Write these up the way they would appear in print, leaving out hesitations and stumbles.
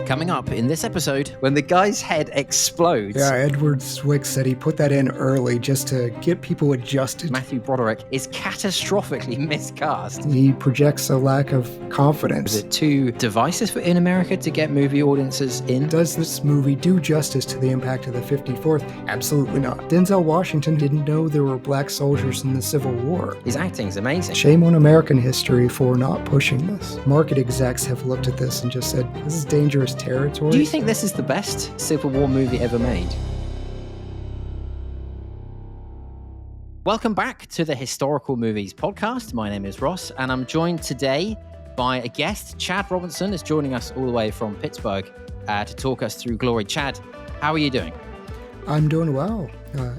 Coming up in this episode, when the guy's head explodes. Yeah, Edward Zwick said he put that in early just to get people adjusted. Matthew Broderick is catastrophically miscast. He projects a lack of confidence. Is it too divisive in America to get movie audiences in? Does this movie do justice to the impact of the 54th? Absolutely not. Denzel Washington didn't know there were black soldiers in the Civil War. His acting's amazing. Shame on American history for not pushing this. Market execs have looked at this and just said, this is dangerous territory. Do you think this is the best Civil War movie ever made? Welcome back to the Historical Movies podcast. My name is Ross, and I'm joined today by a guest. Chad Robinson is joining us all the way from Pittsburgh to talk us through Glory. Chad, how are you doing? I'm doing well.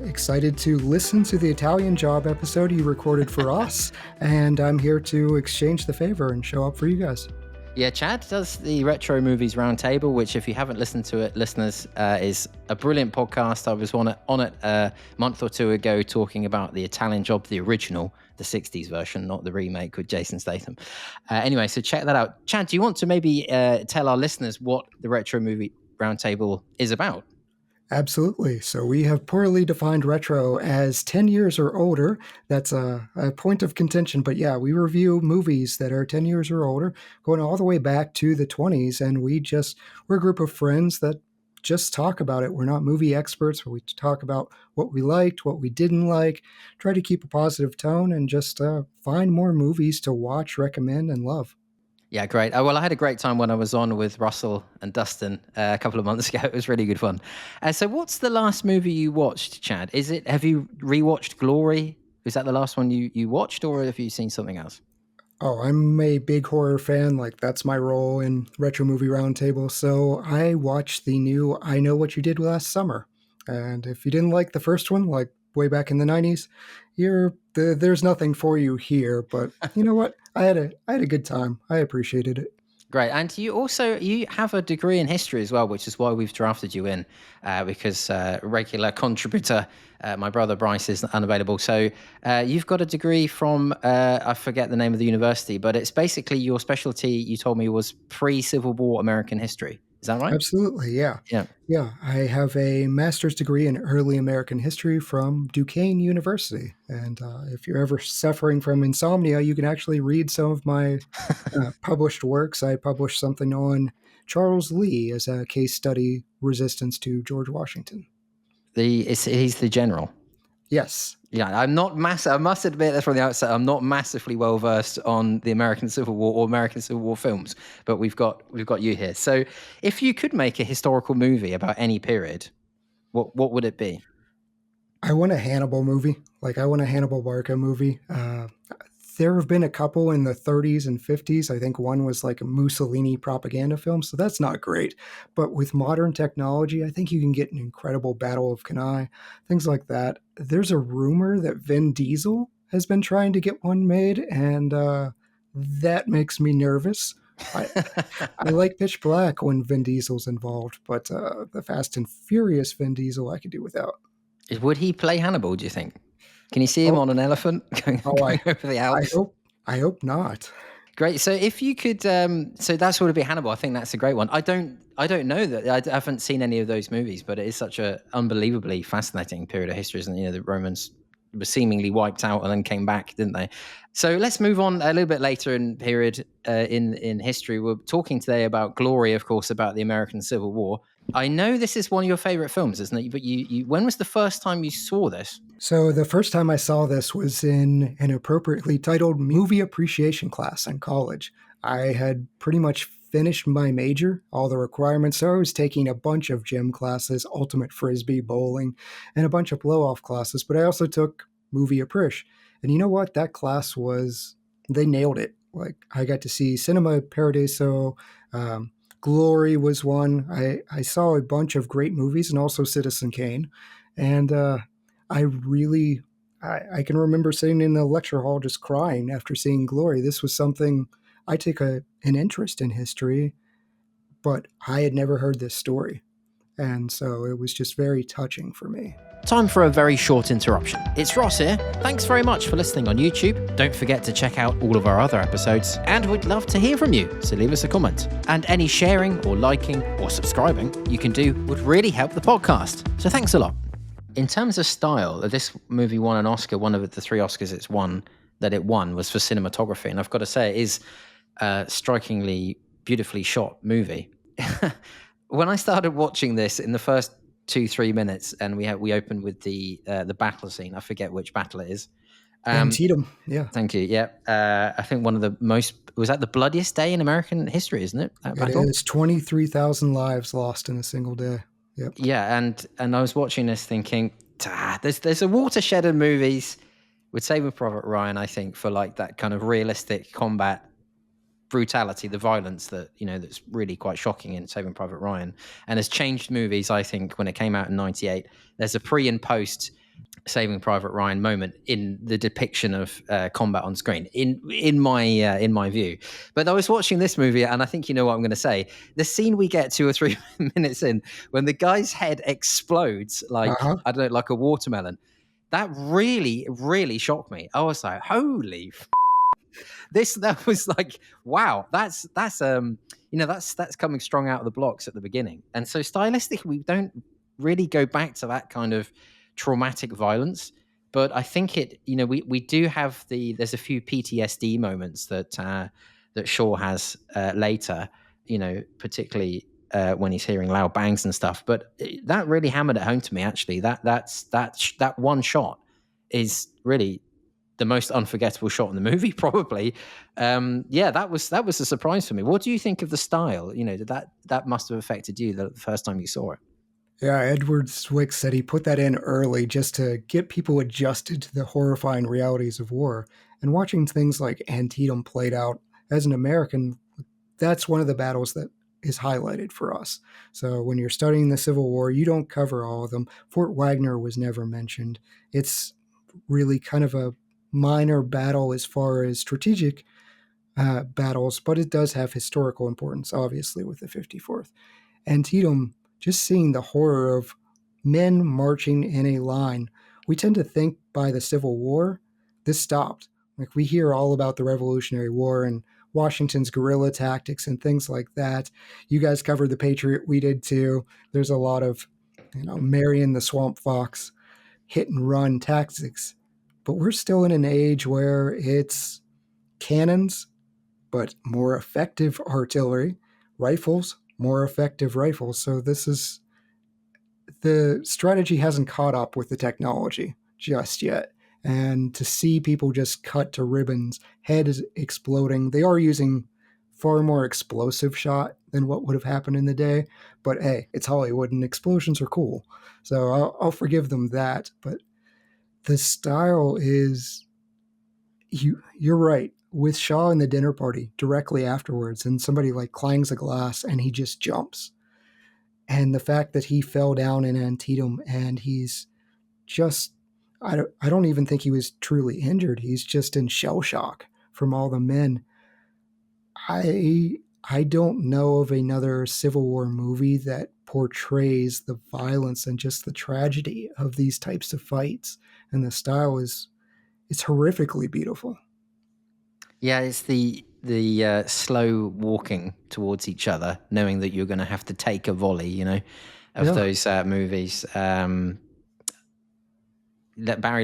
Excited to listen to the Italian Job episode you recorded for us, and I'm here to exchange the favor and show up for you guys. Yeah, Chad does the Retro Movies Roundtable, which, if you haven't listened to it, listeners, is a brilliant podcast. I was on it a month or two ago talking about the Italian Job, the original, the 60s version, not the remake with Jason Statham. Anyway, so check that out. Chad, do you want to maybe tell our listeners what the Retro Movie Roundtable is about? Absolutely. So we have poorly defined retro as 10 years or older. That's a point of contention. But yeah, we review movies that are 10 years or older, going all the way back to the 20s. And we're a group of friends that just talk about it. We're not movie experts, but we talk about what we liked, what we didn't like, try to keep a positive tone, and just find more movies to watch, recommend, and love. Yeah, great. Well, I had a great time when I was on with Russell and Dustin a couple of months ago. It was really good fun. So what's the last movie you watched, Chad? Have you rewatched Glory? Was that the last one you watched, or have you seen something else? Oh, I'm a big horror fan. Like, that's my role in Retro Movie Roundtable. So I watched the new I Know What You Did Last Summer. And if you didn't like the first one, like way back in the 90s, there's nothing for you here. But you know what? I had a good time. I appreciated it. Great. And you have a degree in history as well, which is why we've drafted you in, because regular contributor, my brother Bryce, is unavailable. So you've got a degree from, I forget the name of the university, but it's basically your specialty, you told me, was pre-Civil War American history. Is that right? Absolutely, yeah. Yeah, I have a master's degree in early American history from Duquesne University. And if you're ever suffering from insomnia, you can actually read some of my published works. I published something on Charles Lee as a case study, resistance to George Washington. He's the general. Yes. Yeah, I'm not massive. I must admit that from the outset, I'm not massively well versed on the American Civil War or American Civil War films, but we've got you here. So, if you could make a historical movie about any period, what would it be? I want a Hannibal movie. Like, I want a Hannibal Barca movie. There have been a couple in the 30s and 50s. I think one was like a Mussolini propaganda film, so that's not great. But with modern technology, I think you can get an incredible Battle of Cannae, things like that. There's a rumor that Vin Diesel has been trying to get one made, and that makes me nervous. I like Pitch Black when Vin Diesel's involved, but the Fast and Furious Vin Diesel I could do without. Would he play Hannibal, do you think? Can you see him on an elephant going over the Alps? I hope not. Great. So if you could, so that's what would be Hannibal. I think that's a great one. I don't know that. I haven't seen any of those movies, but it is such a unbelievably fascinating period of history, isn't it? You know, the Romans were seemingly wiped out and then came back, didn't they? So let's move on a little bit later in period in history. We're talking today about Glory, of course, about the American Civil War. I know this is one of your favorite films, isn't it? But when was the first time you saw this? So the first time I saw this was in an appropriately titled movie appreciation class in college. I had pretty much finished my major, all the requirements, so I was taking a bunch of gym classes, ultimate frisbee, bowling, and a bunch of blow-off classes, but I also took movie appreciation. And you know what? That class they nailed it. Like, I got to see Cinema Paradiso, Glory was one. I saw a bunch of great movies and also Citizen Kane. And I can remember sitting in the lecture hall just crying after seeing Glory. This was something, I take an interest in history, but I had never heard this story. And so it was just very touching for me. Time for a very short interruption. It's Ross here. Thanks very much for listening on YouTube. Don't forget to check out all of our other episodes, and we'd love to hear from you, so leave us a comment. And any sharing or liking or subscribing you can do would really help the podcast. So thanks a lot. In terms of style, this movie won an Oscar. One of the 3 Oscars it won was for cinematography, and I've got to say, it is a strikingly beautifully shot movie. When I started watching this in the first 2-3 minutes, and we opened with the battle scene. I forget which battle it is. Antietam, yeah. Thank you. Yeah, I think one of the was that the bloodiest day in American history, isn't it? That battle? It is 23,000 lives lost in a single day. Yep. Yeah, and I was watching this thinking, there's a watershed of movies with Saving Private Ryan, I think, for like that kind of realistic combat brutality, the violence that, that's really quite shocking in Saving Private Ryan, and has changed movies. I think when it came out in 98, there's a pre and post Saving Private Ryan moment in the depiction of combat on screen, in my view. But I was watching this movie, and I think you know what I'm going to say. The scene we get 2 or 3 minutes in, when the guy's head explodes like I don't know, like a watermelon, that really, really shocked me. I was like, holy. That was like, wow, that's coming strong out of the blocks at the beginning. And so stylistically, we don't really go back to that kind of traumatic violence, but I think we do have there's a few PTSD moments that Shaw has later, particularly when he's hearing loud bangs and stuff. But that really hammered it home to me, actually. That one shot is really the most unforgettable shot in the movie, probably. That was a surprise for me. What do you think of the style? That must have affected you the first time you saw it. Yeah, Edward Zwick said he put that in early just to get people adjusted to the horrifying realities of war. And watching things like Antietam played out, as an American, that's one of the battles that is highlighted for us. So when you're studying the Civil War, you don't cover all of them. Fort Wagner was never mentioned. It's really kind of a minor battle as far as strategic battles, but it does have historical importance, obviously, with the 54th. Antietam, just seeing the horror of men marching in a line. We tend to think by the Civil War, this stopped. Like, we hear all about the Revolutionary War and Washington's guerrilla tactics and things like that. You guys covered the Patriot. We did too. There's a lot of, Marion the Swamp Fox, hit and run tactics. But we're still in an age where it's cannons, but more effective artillery, rifles, more effective rifles. So the strategy hasn't caught up with the technology just yet. And to see people just cut to ribbons, head is exploding. They are using far more explosive shot than what would have happened in the day. But hey, it's Hollywood and explosions are cool. So I'll forgive them that. But the style is, you're right. With Shaw in the dinner party directly afterwards, and somebody like clangs a glass and he just jumps. And the fact that he fell down in Antietam and he's just, I don't even think he was truly injured. He's just in shell shock from all the men. I don't know of another Civil War movie that portrays the violence and just the tragedy of these types of fights. And the style it's horrifically beautiful. Yeah, it's the slow walking towards each other, knowing that you're going to have to take a volley, of those movies. Barry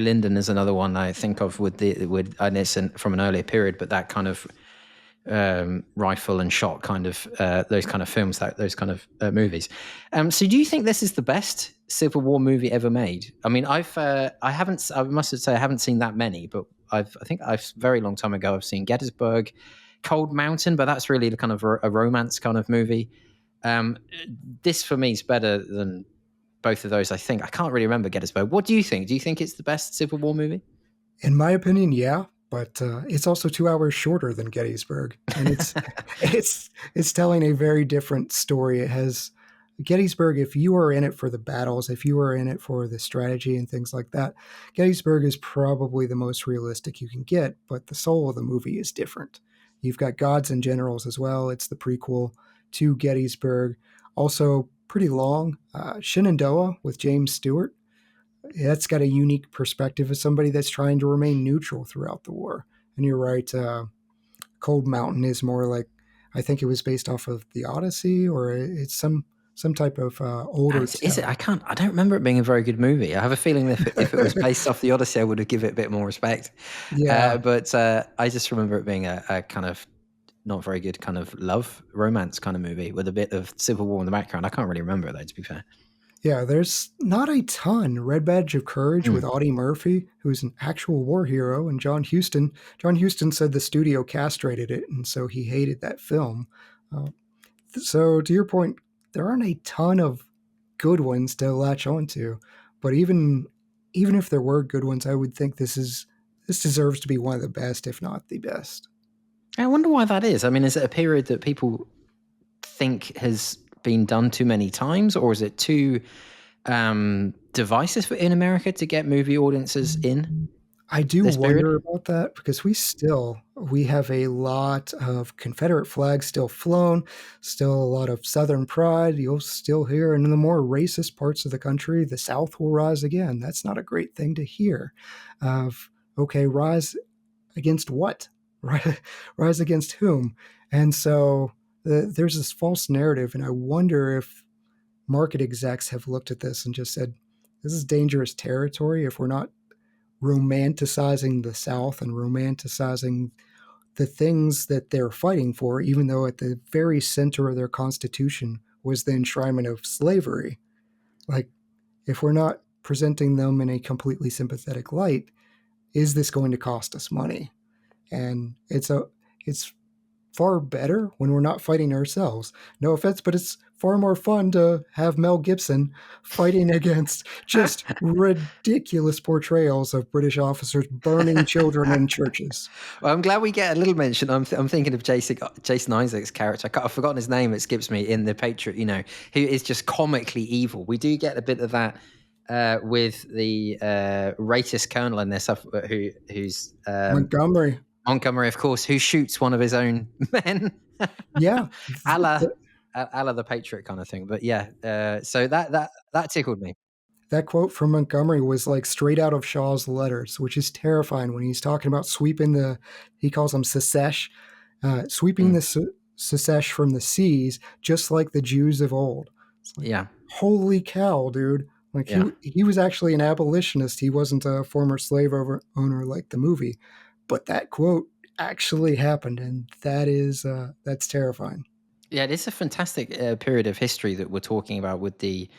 Lyndon is another one I think of and it's from an earlier period, but that kind of rifle and shot kind of those kind of films, those kind of movies. So do you think this is the best Civil War movie ever made? I mean, I must say I haven't seen that many, but I think very long time ago I've seen Gettysburg, Cold Mountain, but that's really kind of a romance kind of movie. This for me is better than both of those. I think I can't really remember Gettysburg. What do you think? Do you think it's the best Civil War movie? In my opinion, yeah. But it's also 2 hours shorter than Gettysburg, and it's telling a very different story. It has Gettysburg. If you are in it for the battles, if you are in it for the strategy and things like that, Gettysburg is probably the most realistic you can get. But the soul of the movie is different. You've got Gods and Generals as well. It's the prequel to Gettysburg. Also pretty long. Shenandoah with James Stewart. that's got a unique perspective as somebody that's trying to remain neutral throughout the war. And you're right, Cold Mountain is more like, I think it was based off of the Odyssey, or it's some type of older Is it? tale. I don't remember it being a very good movie. I have a feeling that if it was based off the Odyssey, I would have given it a bit more respect. Yeah, But I just remember it being a kind of not very good kind of love romance kind of movie with a bit of civil war in the background. I can't really remember it though, to be fair. yeah. There's not a ton. Red Badge of Courage with Mm. Audie Murphy, who's an actual war hero, and John Huston. John Huston said the studio castrated it, and so he hated that film. Uh, so to your point, there aren't a ton of good ones to latch onto, but even if there were good ones, I would think this deserves to be one of the best, if not the best. I wonder why that is. I mean, is it a period that people think has been done too many times, or is it too divisive in America to get movie audiences in I do this period? wonder about that because we have a lot of Confederate flags still flown, still a lot of Southern pride. You'll still hear, and in the more racist parts of the country, the South will rise again. That's not a great thing to hear. Of okay, rise against what? Rise against whom? And so there's this false narrative, and I wonder if market execs have looked at this and just said, "This is dangerous territory if we're not romanticizing the South and romanticizing the things that they're fighting for, even though at the very center of their Constitution was the enshrinement of slavery. Like, if we're not presenting them in a completely sympathetic light, is this going to cost us money?" And it's far better when we're not fighting ourselves. No offense, but it's far more fun to have Mel Gibson fighting against just ridiculous portrayals of British officers burning children in churches. Well, I'm glad we get a little mention. I'm thinking of Jason Isaac's character. I've forgotten his name. It skips me in The Patriot. Who is just comically evil. We do get a bit of that with the racist colonel in this, who's Montgomery. Montgomery, of course, who shoots one of his own men, Yeah. a la the Patriot kind of thing. But yeah, so that tickled me. That quote from Montgomery was like straight out of Shaw's letters, which is terrifying when he's talking about sweeping he calls them secesh, sweeping the secesh from the seas, just like the Jews of old. It's like, Yeah. holy cow, dude. Like Yeah. he was actually an abolitionist. He wasn't a former slave owner like the movie. But that quote actually happened, and that's terrifying. Yeah, it is a fantastic period of history that we're talking about with the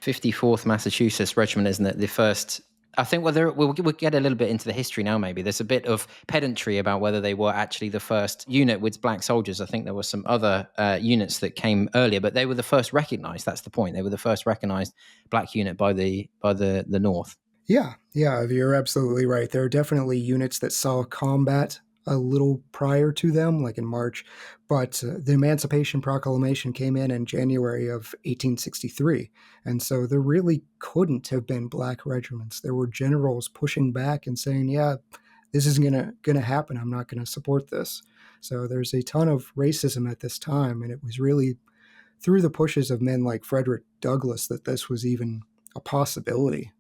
54th Massachusetts Regiment, isn't it? The first. I think we'll get a little bit into the history now, maybe. There's a bit of pedantry about whether they were actually the first unit with black soldiers. I think there were some other units that came earlier, but they were the first recognized. That's the point. They were the first recognized black unit by the North. Yeah, you're absolutely right. There are definitely units that saw combat a little prior to them, like in March, but the Emancipation Proclamation came in January of 1863, and so there really couldn't have been black regiments. There were generals pushing back and saying, "Yeah, this isn't gonna happen. I'm not gonna support this." So there's a ton of racism at this time, and it was really through the pushes of men like Frederick Douglass that this was even a possibility.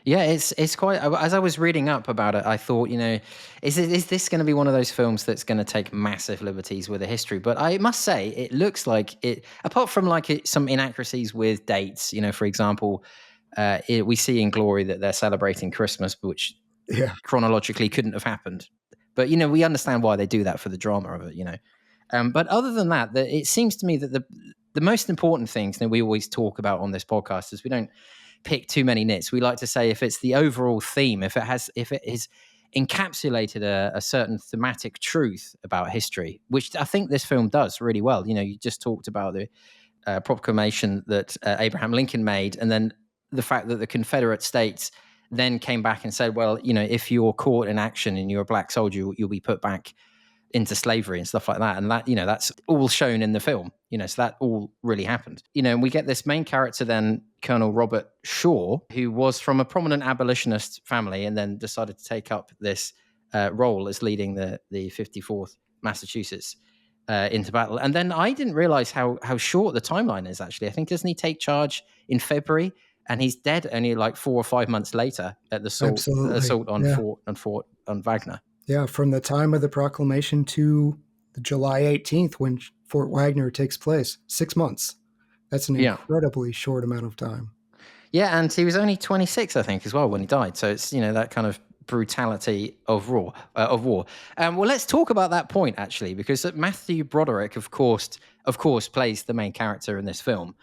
Yeah, it's quite. As I was reading up about it, I thought, is this going to be one of those films that's going to take massive liberties with the history? But I must say, it looks like it. Apart from some inaccuracies with dates, for example, we see in Glory that they're celebrating Christmas, which Yeah. chronologically couldn't have happened. But we understand why they do that for the drama of it. But other than that, it seems to me that the most important things that we always talk about on this podcast is we don't pick too many nits. We like to say if it's the overall theme, if it is encapsulated a certain thematic truth about history, which I think this film does really well. You just talked about the proclamation that Abraham Lincoln made, and then the fact that the Confederate States then came back and said, well, if you're caught in action and you're a black soldier, you'll be put back into slavery and stuff like that. And that, that's all shown in the film, so that all really happened. And we get this main character then, Colonel Robert Shaw, who was from a prominent abolitionist family and then decided to take up this role as leading the 54th Massachusetts into battle. And then I didn't realize how short the timeline is, actually. I think, doesn't he take charge in February and he's dead only like 4 or 5 months later at the Absolutely. assault on Yeah. Fort on Wagner. Yeah. From the time of the proclamation to the July 18th, when Fort Wagner takes place, 6 months. That's an Yeah. incredibly short amount of time. Yeah, and he was only 26, I think, as well when he died. So it's that kind of brutality of war. Well, let's talk about that point actually, because Matthew Broderick, of course, plays the main character in this film,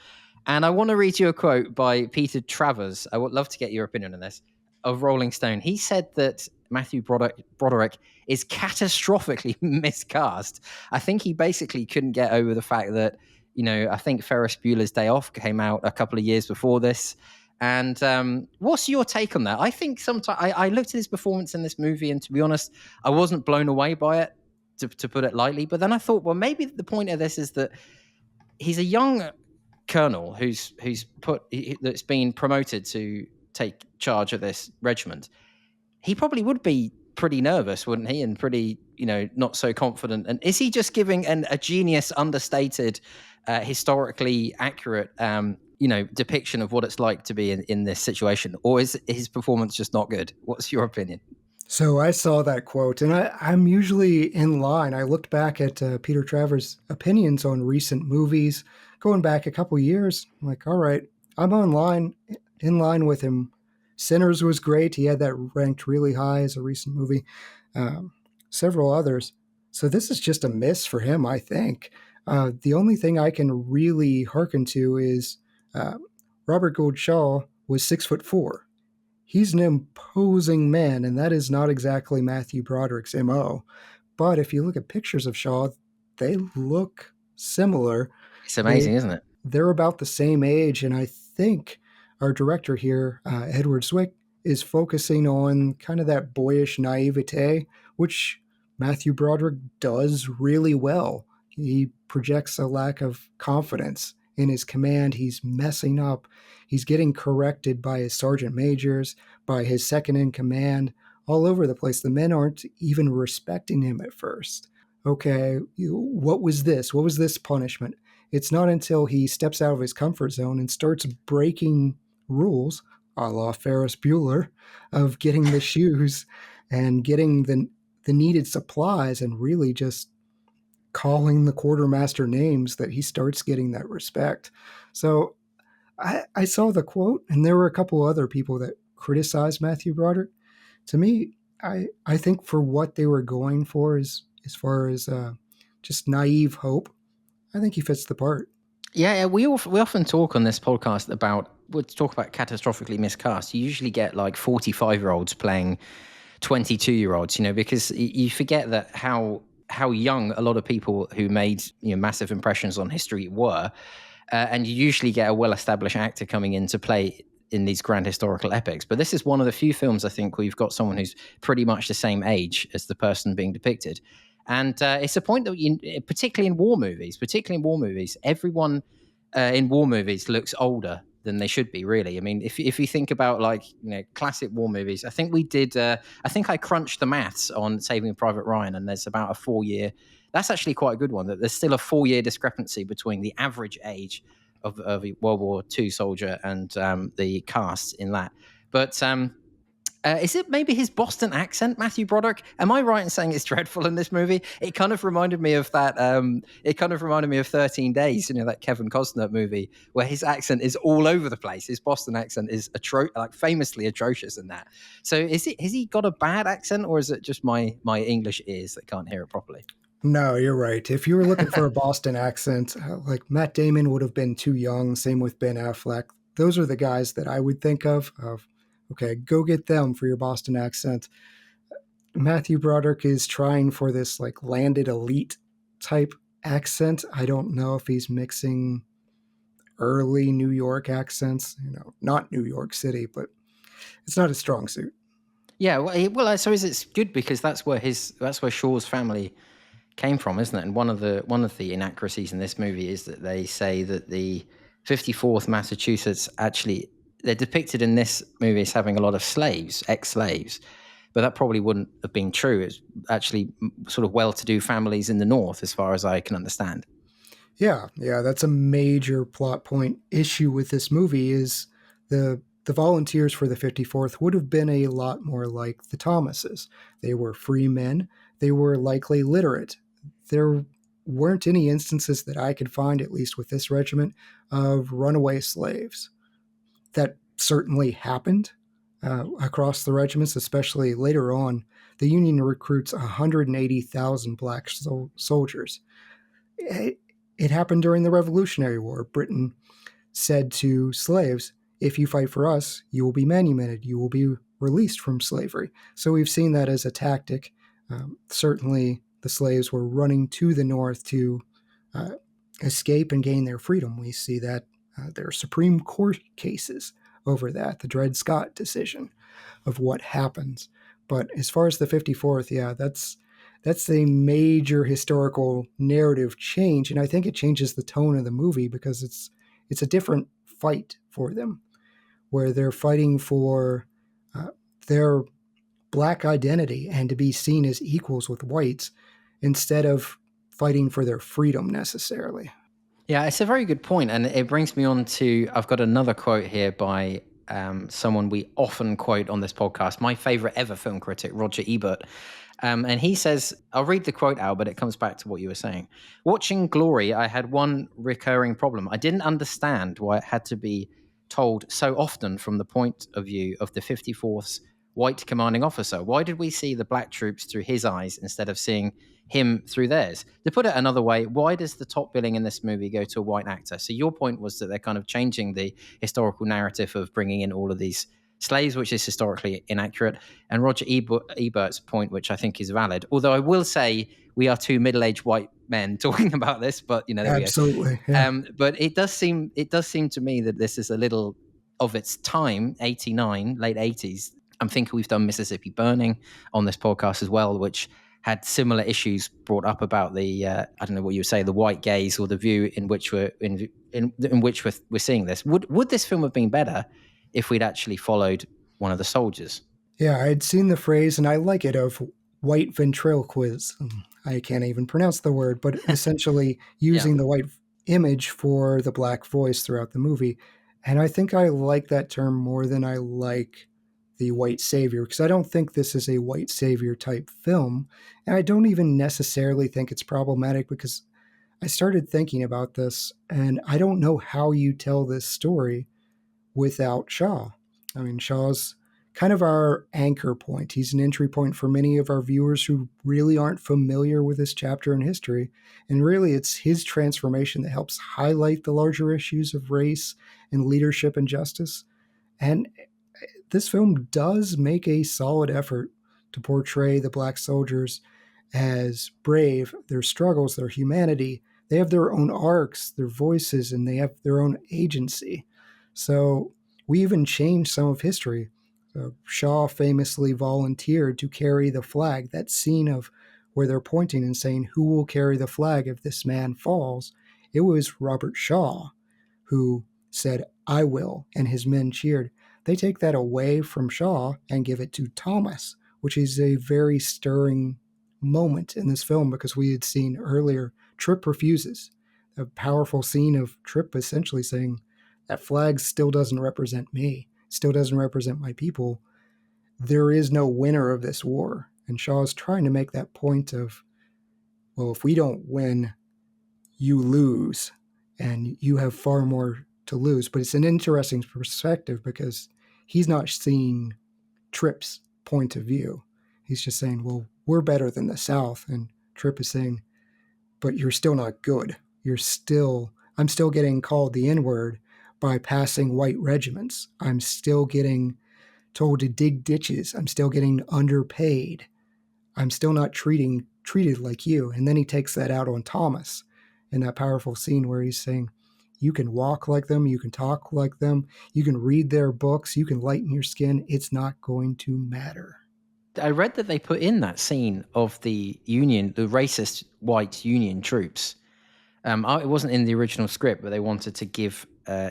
and I want to read you a quote by Peter Travers. I would love to get your opinion on this, of Rolling Stone. He said that Matthew Broderick is catastrophically miscast. I think he basically couldn't get over the fact that I think Ferris Bueller's Day Off came out a couple of years before this. And what's your take on that? I think sometimes I looked at his performance in this movie, and to be honest, I wasn't blown away by it, to put it lightly. But then I thought, well, maybe the point of this is that he's a young colonel that's been promoted to take charge of this regiment. He probably would be pretty nervous, wouldn't he? And pretty, not so confident. And is he just giving a genius, understated, historically accurate, depiction of what it's like to be in this situation? Or is his performance just not good? What's your opinion? So I saw that quote, and I'm usually in line. I looked back at Peter Travers' opinions on recent movies, going back a couple years. I'm like, all right, I'm in line with him. Sinners was great. He had that ranked really high as a recent movie. Several others. So this is just a miss for him, I think. The only thing I can really hearken to is Robert Gould Shaw was 6'4". He's an imposing man, and that is not exactly Matthew Broderick's MO. But if you look at pictures of Shaw, they look similar. It's amazing, isn't it? They're about the same age, and I think our director here, Edward Zwick, is focusing on kind of that boyish naivete, which Matthew Broderick does really well. He projects a lack of confidence in his command. He's messing up. He's getting corrected by his sergeant majors, by his second in command, all over the place. The men aren't even respecting him at first. Okay, what was this? What was this punishment? It's not until he steps out of his comfort zone and starts breaking rules, a la Ferris Bueller, of getting the shoes and getting the needed supplies and really just calling the quartermaster names that he starts getting that respect. So I saw the quote, and there were a couple other people that criticized Matthew Broderick. To me, I think for what they were going for, as far as just naive hope, I think he fits the part. Yeah, we often talk on this podcast about catastrophically miscast. You usually get like 45-year-olds playing 22-year-olds, because you forget that how young a lot of people who made massive impressions on history were, and you usually get a well-established actor coming in to play in these grand historical epics. But this is one of the few films I think where you've got someone who's pretty much the same age as the person being depicted. And it's a point that, particularly in war movies, everyone in war movies looks older than they should be, really. I mean, if you think about classic war movies, I think we did. I think I crunched the maths on Saving Private Ryan, and there's about a 4-year. That's actually quite a good one. That there's still a 4-year discrepancy between the average age of a World War II soldier and the cast in that. But is it maybe his Boston accent, Matthew Broderick? Am I right in saying it's dreadful in this movie? It kind of reminded me of that. It kind of reminded me of 13 Days, that Kevin Costner movie where his accent is all over the place. His Boston accent is famously atrocious in that. So has he got a bad accent, or is it just my English ears that can't hear it properly? No, you're right. If you were looking for a Boston accent, like Matt Damon would have been too young. Same with Ben Affleck. Those are the guys that I would think of. Okay, go get them for your Boston accent. Matthew Broderick is trying for this landed elite type accent. I don't know if he's mixing early New York accents, not New York City, but it's not a strong suit. Yeah, well, I suppose it's good because that's where Shaw's family came from, isn't it? And one of the inaccuracies in this movie is that they say that the 54th Massachusetts they're depicted in this movie as having a lot of slaves, ex-slaves, but that probably wouldn't have been true. It's actually sort of well-to-do families in the North, as far as I can understand. Yeah, that's a major plot point issue with this movie is The volunteers for the 54th would have been a lot more like the Thomases. They were free men. They were likely literate. There weren't any instances that I could find, at least with this regiment, of runaway slaves. That certainly happened across the regiments, especially later on. The Union recruits 180,000 black soldiers. It happened during the Revolutionary War. Britain said to slaves, if you fight for us, you will be manumitted, you will be released from slavery. So we've seen that as a tactic. Certainly, the slaves were running to the north to escape and gain their freedom. We see that there are Supreme Court cases over that, the Dred Scott decision of what happens. But as far as the 54th, yeah, that's a major historical narrative change, and I think it changes the tone of the movie because it's a different fight for them, where they're fighting for their black identity and to be seen as equals with whites instead of fighting for their freedom necessarily. Yeah, it's a very good point, and it brings me on to, I've got another quote here by someone we often quote on this podcast, my favorite ever film critic, Roger Ebert. And he says, I'll read the quote out, but it comes back to what you were saying. Watching Glory, I had one recurring problem. I didn't understand why it had to be told so often from the point of view of the 54th's white commanding officer. Why did we see the black troops through his eyes instead of seeing him through theirs? To put it another way, why does the top billing in this movie go to a white actor? So your point was that they're kind of changing the historical narrative of bringing in all of these slaves, which is historically inaccurate. And Roger Ebert's point, which I think is valid, although I will say we are two middle-aged white men talking about this, but there Absolutely, we go. yeah. But it does seem to me that this is a little of its time, 89, late 80s. I'm thinking we've done Mississippi Burning on this podcast as well, which had similar issues brought up about the I don't know what you would say, the white gaze or the view in which we're we're seeing this. Would this film have been better if we'd actually followed one of the soldiers? Yeah, I'd seen the phrase, and I like it, of white ventriloquism. I can't even pronounce the word, but essentially using the white image for the black voice throughout the movie. And I think I like that term more than I like the white savior, because I don't think this is a white savior type film. And I don't even necessarily think it's problematic, because I started thinking about this, and I don't know how you tell this story without Shaw. I mean, Shaw's kind of our anchor point. He's an entry point for many of our viewers who really aren't familiar with this chapter in history. And really, it's his transformation that helps highlight the larger issues of race and leadership and justice. And this film does make a solid effort to portray the black soldiers as brave, their struggles, their humanity. They have their own arcs, their voices, and they have their own agency. So we even changed some of history. Shaw famously volunteered to carry the flag. That scene of where they're pointing and saying, who will carry the flag if this man falls? It was Robert Shaw who said, I will, and his men cheered. They take that away from Shaw and give it to Thomas, which is a very stirring moment in this film, because we had seen earlier Tripp refuses. A powerful scene of Tripp essentially saying, that flag still doesn't represent me, still doesn't represent my people. There is no winner of this war. And Shaw's trying to make that point of, well, if we don't win, you lose, and you have far more to lose. But it's an interesting perspective, because he's not seeing Tripp's point of view. He's just saying, well, we're better than the South. And Tripp is saying, but you're still not good. I'm still getting called the N-word by passing white regiments. I'm still getting told to dig ditches. I'm still getting underpaid. I'm still not treated like you. And then he takes that out on Thomas in that powerful scene where he's saying, you can walk like them, you can talk like them, you can read their books, you can lighten your skin. It's not going to matter. I read that they put in that scene of the Union, the racist white Union troops. It wasn't in the original script, but they wanted to give,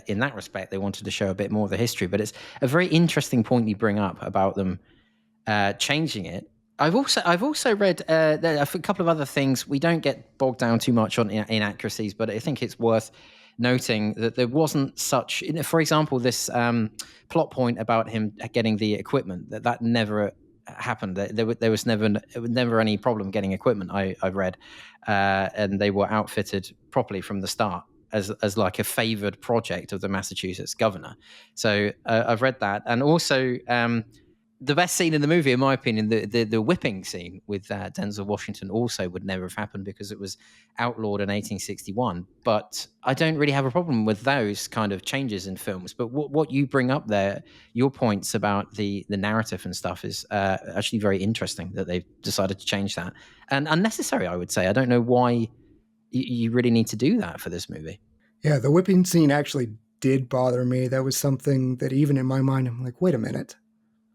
in that respect, they wanted to show a bit more of the history. But it's a very interesting point you bring up about them changing it. I've also read a couple of other things. We don't get bogged down too much on inaccuracies, but I think it's worth noting that there wasn't such, for example, this plot point about him getting the equipment, that never happened. There was never any problem getting equipment, I've read, and they were outfitted properly from the start as like a favored project of the Massachusetts governor. So I've read that, and also the best scene in the movie, in my opinion, the whipping scene with Denzel Washington, also would never have happened because it was outlawed in 1861. But I don't really have a problem with those kind of changes in films. But what you bring up there, your points about the narrative and stuff, is actually very interesting that they've decided to change that, and unnecessary, I would say. I don't know why you really need to do that for this movie. Yeah, the whipping scene actually did bother me. That was something that even in my mind, I'm like, wait a minute.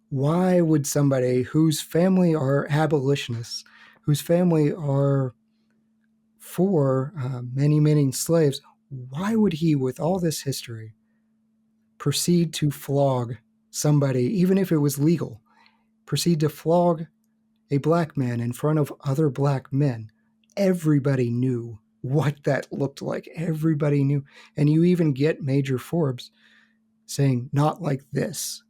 Why would somebody whose family are abolitionists, whose family are for many, many slaves, why would he, with all this history, proceed to flog somebody, even if it was legal, proceed to flog a black man in front of other black men? Everybody knew what that looked like. Everybody knew. And you even get Major Forbes saying, not like this.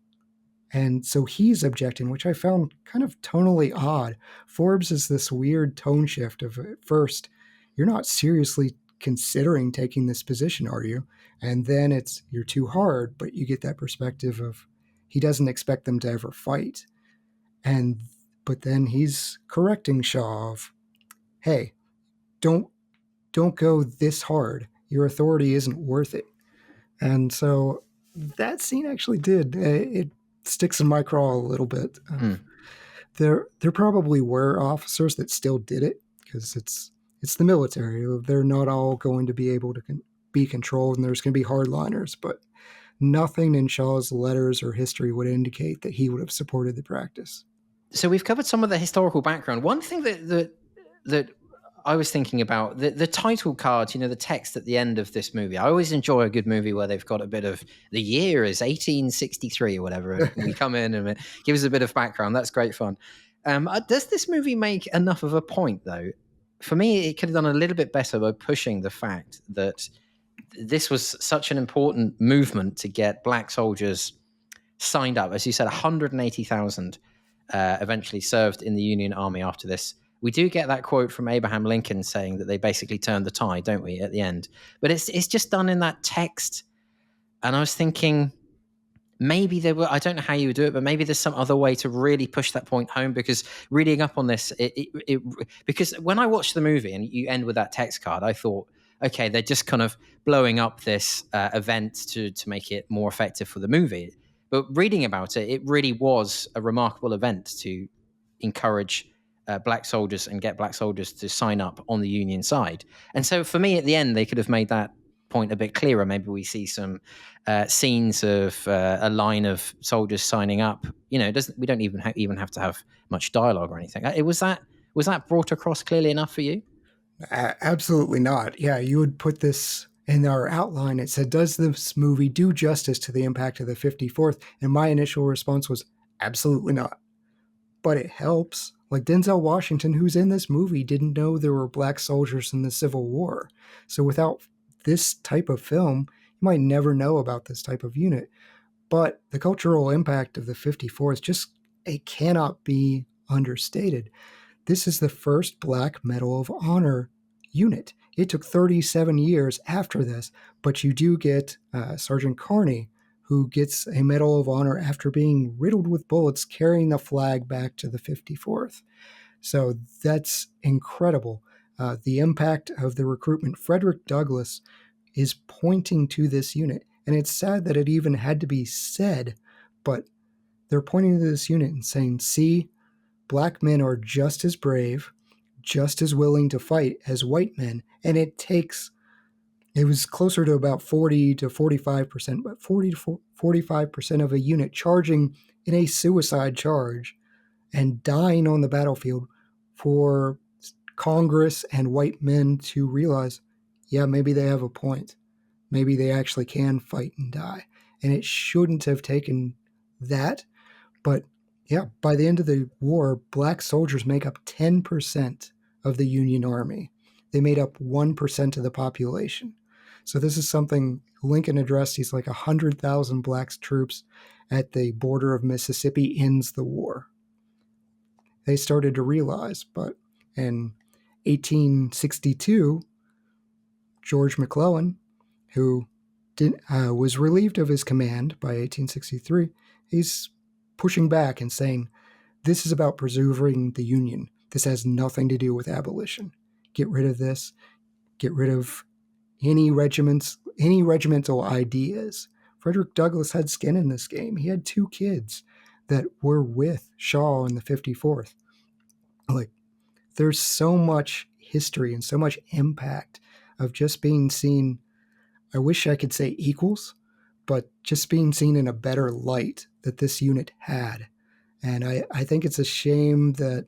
And so he's objecting, which I found kind of tonally odd. Forbes is this weird tone shift of, at first, you're not seriously considering taking this position, are you? And then it's, you're too hard, but you get that perspective of he doesn't expect them to ever fight. But then he's correcting Shaw of, hey, don't go this hard. Your authority isn't worth it. And so that scene actually did. It sticks in my craw a little bit. There probably were officers that still did it because it's the military. They're not all going to be able to be controlled, and there's going to be hardliners. But nothing in Shaw's letters or history would indicate that he would have supported the practice. So we've covered some of the historical background. One thing that I was thinking about, the title card, the text at the end of this movie. I always enjoy a good movie where they've got a bit of, the year is 1863 or whatever. We come in and it gives us a bit of background. That's great fun. Does this movie make enough of a point, though? For me, it could have done a little bit better by pushing the fact that this was such an important movement to get black soldiers signed up. As you said, 180,000 eventually served in the Union Army after this. We do get that quote from Abraham Lincoln saying that they basically turned the tide, don't we, at the end? But it's just done in that text. And I was thinking, maybe there were, I don't know how you would do it, but maybe there's some other way to really push that point home, because reading up on this, because when I watched the movie and you end with that text card, I thought, okay, they're just kind of blowing up this event to make it more effective for the movie. But reading about it, it really was a remarkable event to encourage black soldiers and get black soldiers to sign up on the Union side. And so for me, at the end, they could have made that point a bit clearer. Maybe we see some scenes of a line of soldiers signing up. We don't even have to have much dialogue or anything. Was that brought across clearly enough for you? Absolutely not. Yeah, you would put this in our outline. It said, does this movie do justice to the impact of the 54th? And my initial response was, absolutely not. But it helps. Like Denzel Washington, who's in this movie, didn't know there were black soldiers in the Civil War. So without this type of film, you might never know about this type of unit. But the cultural impact of the 54th it cannot be understated. This is the first Black Medal of Honor unit. It took 37 years after this, but you do get Sergeant Carney, who gets a Medal of Honor after being riddled with bullets carrying the flag back to the 54th. So that's incredible. The impact of the recruitment. Frederick Douglass is pointing to this unit, and it's sad that it even had to be said, but they're pointing to this unit and saying, see, black men are just as brave, just as willing to fight as white men, and it was closer to about 40 to 45%, but 40 to 45% of a unit charging in a suicide charge and dying on the battlefield for Congress and white men to realize, yeah, maybe they have a point. Maybe they actually can fight and die. And it shouldn't have taken that. But yeah, by the end of the war, black soldiers make up 10% of the Union Army. They made up 1% of the population. So this is something Lincoln addressed. He's like 100,000 black troops at the border of Mississippi ends the war. They started to realize, but in 1862, George McClellan, who was relieved of his command by 1863, he's pushing back and saying, this is about preserving the Union. This has nothing to do with abolition. Get rid of this. Get rid of any regimental ideas. Frederick Douglass had skin in this game. He had 2 kids that were with Shaw in the 54th. Like, there's so much history and so much impact of just being seen. I wish I could say equals, but just being seen in a better light that this unit had. And I think it's a shame that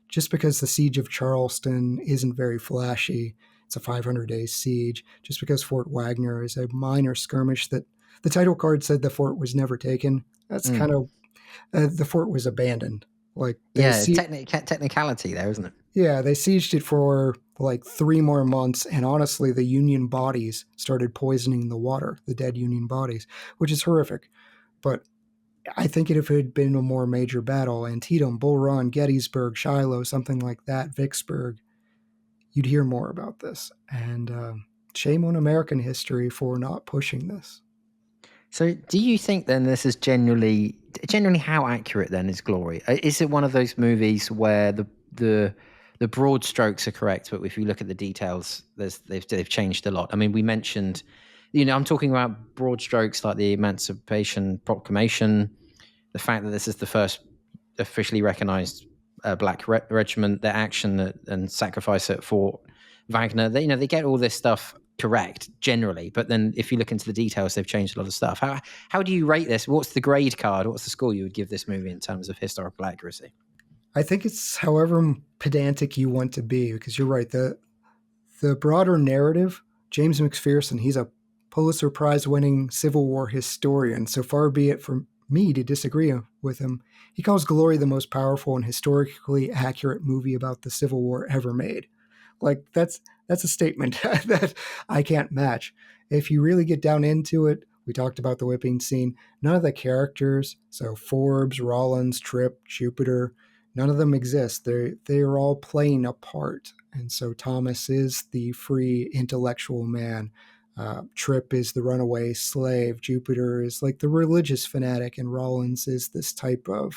just because the siege of Charleston isn't very flashy, it's a 500-day siege, just because Fort Wagner is a minor skirmish that the title card said the fort was never taken. That's kind of, the fort was abandoned. Like, technicality there, isn't it? Yeah, they sieged it for like 3 more months, and honestly, the Union bodies started poisoning the water, the dead Union bodies, which is horrific. But I think if it had been a more major battle, Antietam, Bull Run, Gettysburg, Shiloh, something like that, Vicksburg, you'd hear more about this. And shame on American history for not pushing this. So do you think then this is generally how accurate then is Glory? Is it one of those movies where the broad strokes are correct, but if you look at the details, they've changed a lot? I mean, we mentioned, I'm talking about broad strokes like the Emancipation Proclamation, the fact that this is the first officially recognized black regiment, their action and sacrifice at Fort Wagner. They get all this stuff correct generally, but then if you look into the details, they've changed a lot of stuff. How do you rate this? What's the grade card? What's the score you would give this movie in terms of historical accuracy? I think it's however pedantic you want to be, because you're right. The broader narrative, James McPherson, he's a Pulitzer Prize winning Civil War historian, so far be it from me to disagree with him. He calls Glory the most powerful and historically accurate movie about the Civil War ever made. Like, that's a statement that I can't match. If you really get down into it, we talked about the whipping scene. None of the characters, so Forbes, Rollins, Tripp, Jupiter, none of them exist. They are all playing a part. And so Thomas is the free intellectual man. Tripp is the runaway slave. Jupiter is like the religious fanatic, and Rollins is this type of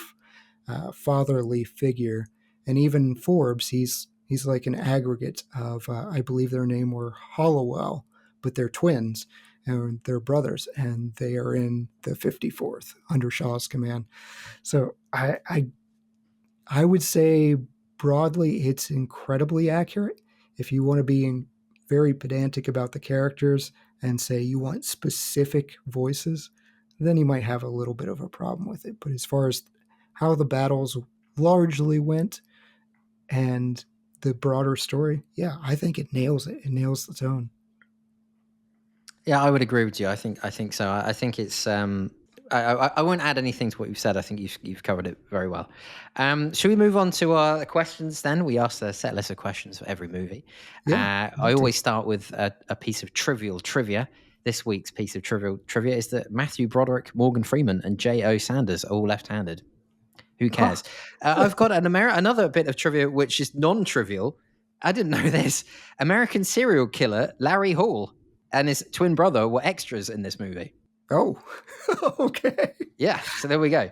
fatherly figure. And even Forbes, he's like an aggregate of, I believe their name were Hollowell, but they're twins and they're brothers, and they are in the 54th under Shaw's command. So I would say broadly it's incredibly accurate. If you want to be very pedantic about the characters and say you want specific voices, then you might have a little bit of a problem with it. But as far as how the battles largely went and the broader story, yeah, I think it nails it. It nails the tone. Yeah, I would agree with you. I think so. I think it's. I won't add anything to what you've said. I think you've covered it very well. Should we move on to our questions then? We ask a set list of questions for every movie. Yeah, I always start with a piece of trivial trivia. This week's piece of trivial trivia is that Matthew Broderick, Morgan Freeman, and J.O. Sanders are all left-handed. Who cares? I've got another bit of trivia which is non-trivial. I didn't know this. American serial killer Larry Hall and his twin brother were extras in this movie. Oh, okay. Yeah, so there we go.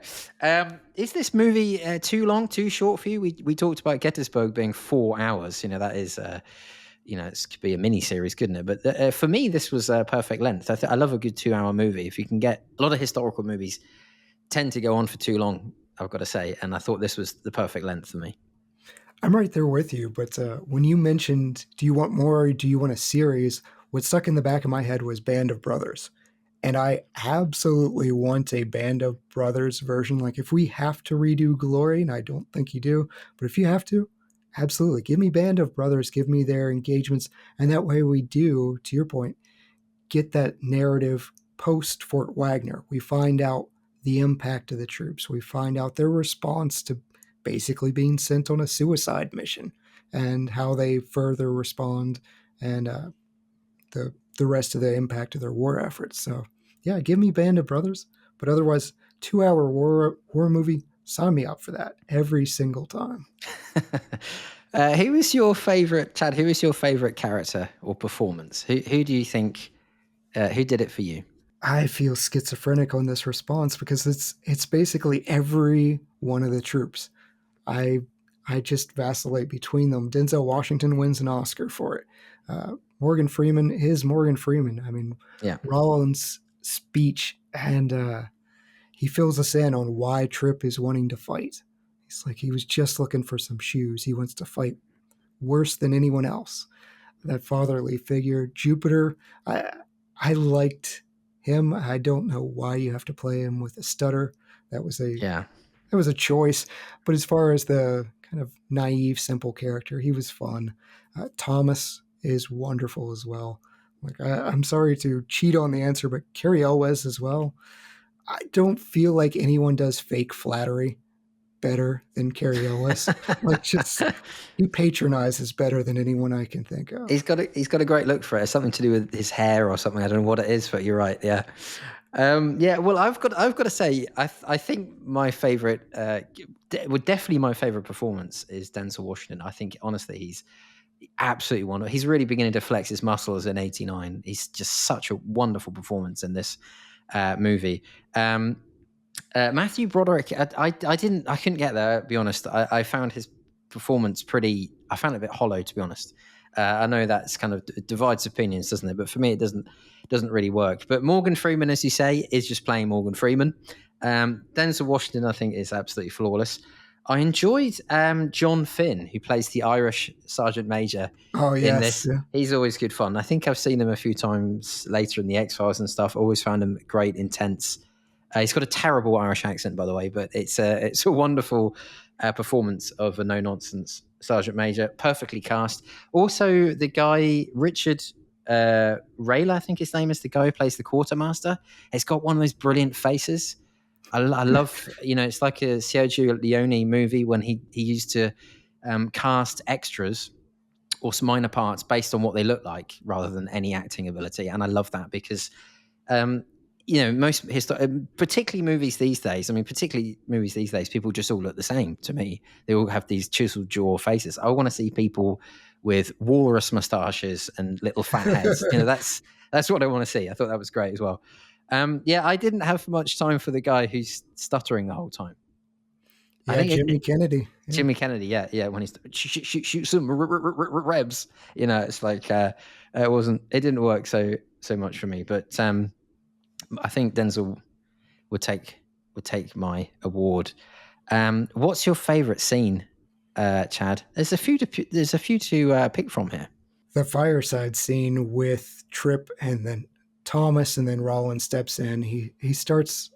Is this movie too long, too short for you? We talked about Gettysburg being 4 hours. That is, it could be a mini series, couldn't it? But for me, this was a perfect length. I love a good 2 hour movie. If you can get a lot of historical movies tend to go on for too long, I've got to say, and I thought this was the perfect length for me. I'm right there with you, but when you mentioned, do you want more or do you want a series? What stuck in the back of my head was Band of Brothers. And I absolutely want a Band of Brothers version. Like, if we have to redo Glory, and I don't think you do, but if you have to, absolutely. Give me Band of Brothers, give me their engagements. And that way we do, to your point, get that narrative post Fort Wagner. We find out the impact of the troops. We find out their response to basically being sent on a suicide mission and how they further respond, and the rest of the impact of their war efforts. So yeah, give me Band of Brothers, but otherwise 2 hour war movie, sign me up for that every single time. Who is your favorite, Chad? Who is your favorite character or performance? Who do you think who did it for you? I feel schizophrenic on this response because it's basically every one of the troops. I I just vacillate between them. Denzel Washington wins an Oscar for it. Morgan Freeman is Morgan Freeman. I mean, Yeah, Rollins' speech, and he fills us in on why Trip is wanting to fight. He's like, he was just looking for some shoes. He wants to fight worse than anyone else. That fatherly figure, Jupiter. I liked him. I don't know why you have to play him with a stutter. That was a yeah. that was a choice. But as far as the kind of naive, simple character, he was fun. Thomas is wonderful as well. Like I'm sorry to cheat on the answer, but Carrie Elwes as well. I don't feel like anyone does fake flattery better than Carrie Elwes. Like just he patronizes better than anyone I can think of. He's got a great look for it. It's something to do with his hair or something. I don't know what it is, but you're right. Yeah. Yeah. Well, I've got to say, I think my favorite, definitely my favorite performance is Denzel Washington. I think honestly, he's absolutely wonderful. He's really beginning to flex his muscles in '89. He's just such a wonderful performance in this movie. Matthew Broderick, I couldn't get there. To be honest, I found his performance I found it a bit hollow, to be honest. I know that's kind of divides opinions, doesn't it? But for me, it doesn't really work. But Morgan Freeman, as you say, is just playing Morgan Freeman. Denzel Washington, I think, is absolutely flawless. I enjoyed John Finn, who plays the Irish Sergeant Major Oh in yes, this. yeah. He's always good fun. I think I've seen him a few times later in the X-Files and stuff. Always found him great, intense. He's got a terrible Irish accent, by the way, but it's a wonderful performance of a no-nonsense Sergeant Major, perfectly cast. Also, the guy, Richard Rayler, I think his name is, the guy who plays the quartermaster. He's got one of those brilliant faces. I love, it's like a Sergio Leone movie when he used to cast extras or some minor parts based on what they look like rather than any acting ability. And I love that because most particularly movies these days. I mean, particularly movies these days, people just all look the same to me. They all have these chiseled jaw faces. I want to see people with walrus mustaches and little fat heads. That's what I want to see. I thought that was great as well. I didn't have much time for the guy who's stuttering the whole time. I Yeah, think Jimmy Kennedy. Yeah. Jimmy Kennedy, yeah, when he's shoot some rebs, it's like it didn't work so much for me. But I think Denzel would take my award. What's your favorite scene, Chad? There's a few to pick from here. The fireside scene with Trip and then Thomas and then Rollins steps in. He starts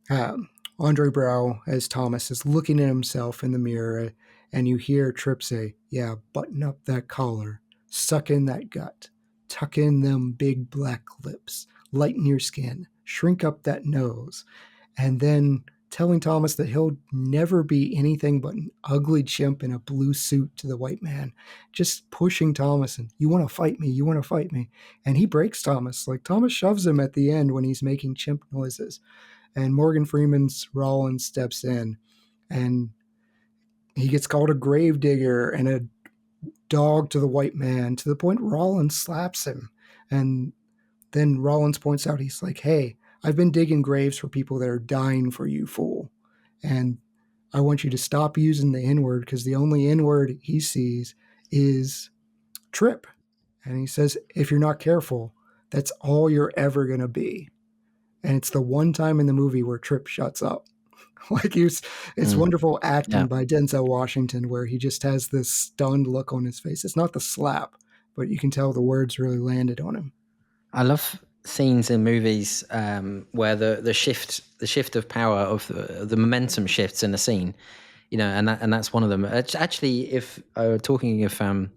Andre Brow as Thomas is looking at himself in the mirror, and you hear Trip say, "Yeah, button up that collar, suck in that gut, tuck in them big black lips, lighten your skin, shrink up that nose," and then telling Thomas that he'll never be anything but an ugly chimp in a blue suit to the white man, just pushing Thomas and, "You want to fight me, you want to fight me," and he breaks Thomas. Like Thomas shoves him at the end when he's making chimp noises. And Morgan Freeman's Rollins steps in, and he gets called a gravedigger and a dog to the white man, to the point Rollins slaps him. And then Rollins points out, he's like, "Hey, I've been digging graves for people that are dying for you, fool. And I want you to stop using the N-word, because the only N-word he sees is Trip." And he says, "If you're not careful, that's all you're ever going to be." And it's the one time in the movie where Trip shuts up. It's wonderful acting by Denzel Washington, where he just has this stunned look on his face. It's not the slap, but you can tell the words really landed on him. I love scenes in movies where the shift of power of the momentum shifts in a scene, and that's one of them. Actually, if talking of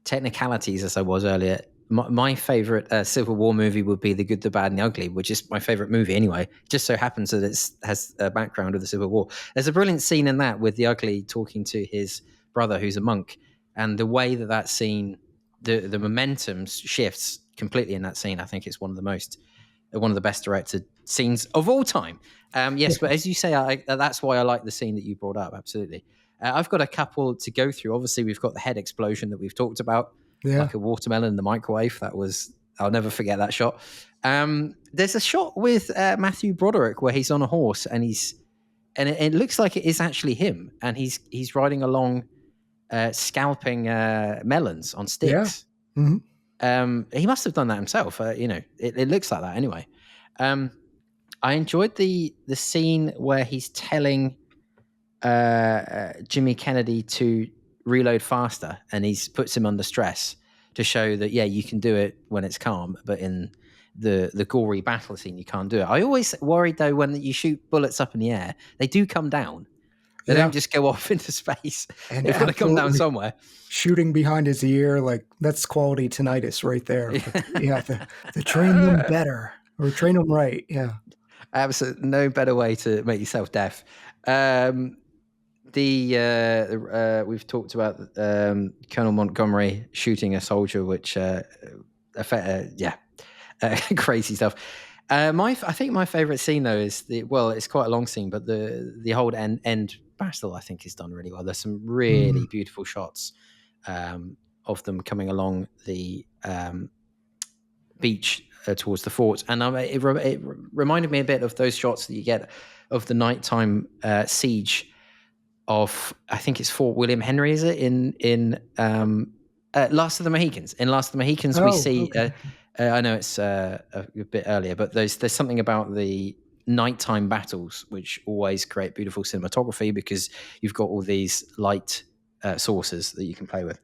technicalities, as I was earlier, my favorite Civil War movie would be The Good, the Bad, and the Ugly, which is my favorite movie anyway. It just so happens that it has a background of the Civil War. There's a brilliant scene in that with the Ugly talking to his brother, who's a monk, and the way that scene, the momentum shifts completely in that scene. I think it's one of the best directed scenes of all time. Yes, but as you say, that's why I like the scene that you brought up. Absolutely. I've got a couple to go through. Obviously, we've got the head explosion that we've talked about, Yeah. like a watermelon in the microwave. I'll never forget that shot. There's a shot with Matthew Broderick where he's on a horse and it looks like it is actually him, and he's riding along, scalping melons on Yeah. sticks. Mm-hmm. He must have done that himself. It looks like that anyway. I enjoyed the scene where he's telling Jimmy Kennedy to reload faster, and he puts him under stress to show that you can do it when it's calm, but in the gory battle scene you can't do it. I always worried though, when you shoot bullets up in the air, they do come down. They don't just go off into space. And They've got to come down somewhere. Shooting behind his ear, like, that's quality tinnitus right there. But, the train them better, or train them right. Yeah. Absolutely no better way to make yourself deaf. We've talked about Colonel Montgomery shooting a soldier, which crazy stuff. I think my favorite scene though is it's quite a long scene, but the whole end battle I think is done really well. There's some really beautiful shots of them coming along the beach towards the fort, and it reminded me a bit of those shots that you get of the nighttime siege of, I think it's Fort William Henry, is it, in Last of the Mohicans. In Last of the Mohicans, we see. Okay. I know it's a bit earlier, but there's something about the nighttime battles which always create beautiful cinematography because you've got all these light sources that you can play with.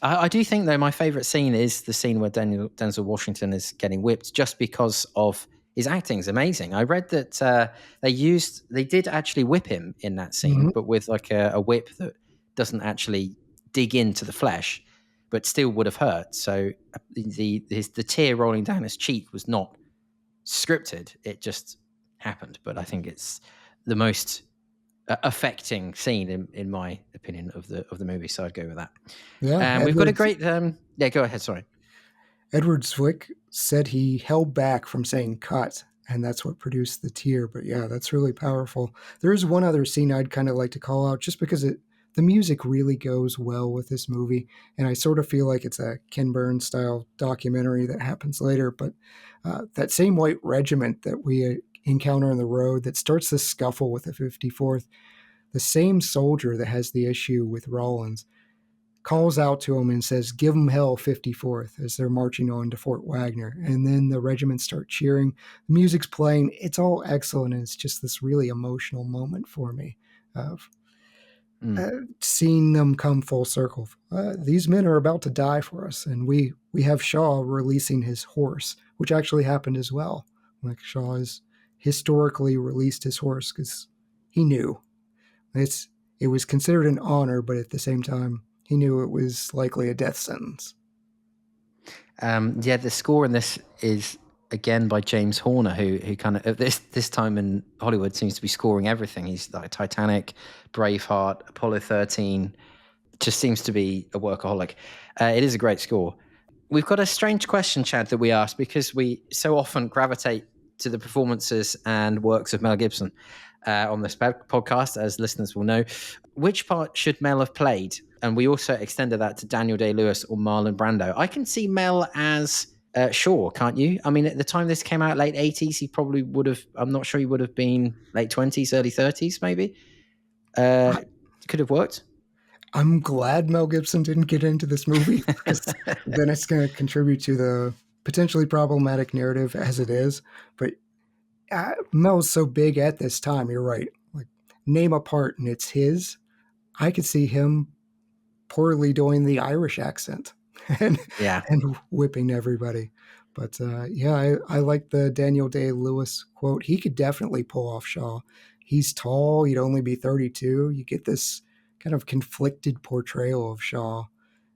I do think though my favorite scene is the scene where Denzel Washington is getting whipped, just because of his acting is amazing. I read that they did actually whip him in that scene, but with like a whip that doesn't actually dig into the flesh, but still would have hurt. So the tear rolling down his cheek was not scripted; it just happened. But I think it's the most affecting scene in my opinion of the movie. So I'd go with that. Yeah, we've got a great. Go ahead. Sorry. Edward Zwick said he held back from saying cut, and that's what produced the tear. But yeah, that's really powerful. There is one other scene I'd kind of like to call out, just because the music really goes well with this movie, and I sort of feel like it's a Ken Burns style documentary that happens later. But that same white regiment that we encounter on the road that starts this scuffle with the 54th, the same soldier that has the issue with Rawlins calls out to him and says, "Give them hell, 54th," as they're marching on to Fort Wagner. And then the regiment start cheering. The music's playing. It's all excellent, and it's just this really emotional moment for me of seeing them come full circle. These men are about to die for us, and we have Shaw releasing his horse, which actually happened as well. Like, Shaw has historically released his horse because he knew it was considered an honor, but at the same time, he knew it was likely a death sentence. The score in this is again by James Horner, who kind of at this time in Hollywood seems to be scoring everything. He's like Titanic, Braveheart, Apollo 13. Just seems to be a workaholic. It is a great score. We've got a strange question, Chad, that we ask because we so often gravitate to the performances and works of Mel Gibson on this podcast, as listeners will know. Which part should Mel have played? And we also extended that to Daniel Day-Lewis or Marlon Brando. I can see Mel as Shaw, can't you? I mean, at the time this came out, late 80s, he probably would have, I'm not sure he would have been late 20s, early 30s, maybe. Could have worked. I'm glad Mel Gibson didn't get into this movie, because then it's going to contribute to the potentially problematic narrative as it is. But Mel's so big at this time, you're right. Like, name a part and it's his. I could see him poorly doing the Irish accent and whipping everybody. But I like the Daniel Day-Lewis quote. He could definitely pull off Shaw. He's tall. He'd only be 32. You get this kind of conflicted portrayal of Shaw.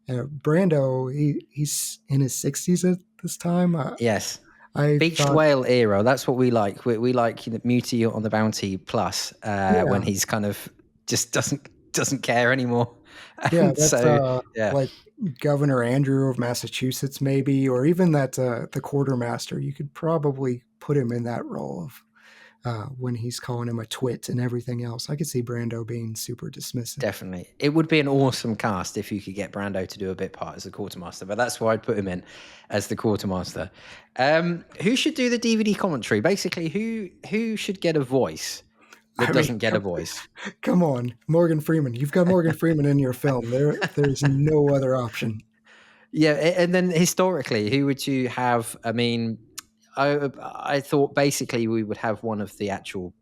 Brando, he's in his 60s at this time. Yes. Beached whale era. That's what we like. We like Muti on the Bounty Plus when he's kind of just doesn't doesn't care anymore. Yeah, And that's so, yeah, like Governor Andrew of Massachusetts, maybe, or even that the quartermaster. You could probably put him in that role of when he's calling him a twit and everything else. I could see Brando being super dismissive. definitely. It would be an awesome cast if you could get Brando to do a bit part as the quartermaster, but that's why I'd put him in as the quartermaster. Who should do the DVD commentary? Basically, who should get a voice that I mean, doesn't get a voice? come on, Morgan Freeman. You've got Morgan Freeman in your film. There's no other option. Yeah, and then historically, who would you have? I mean, I thought basically we would have one of the actual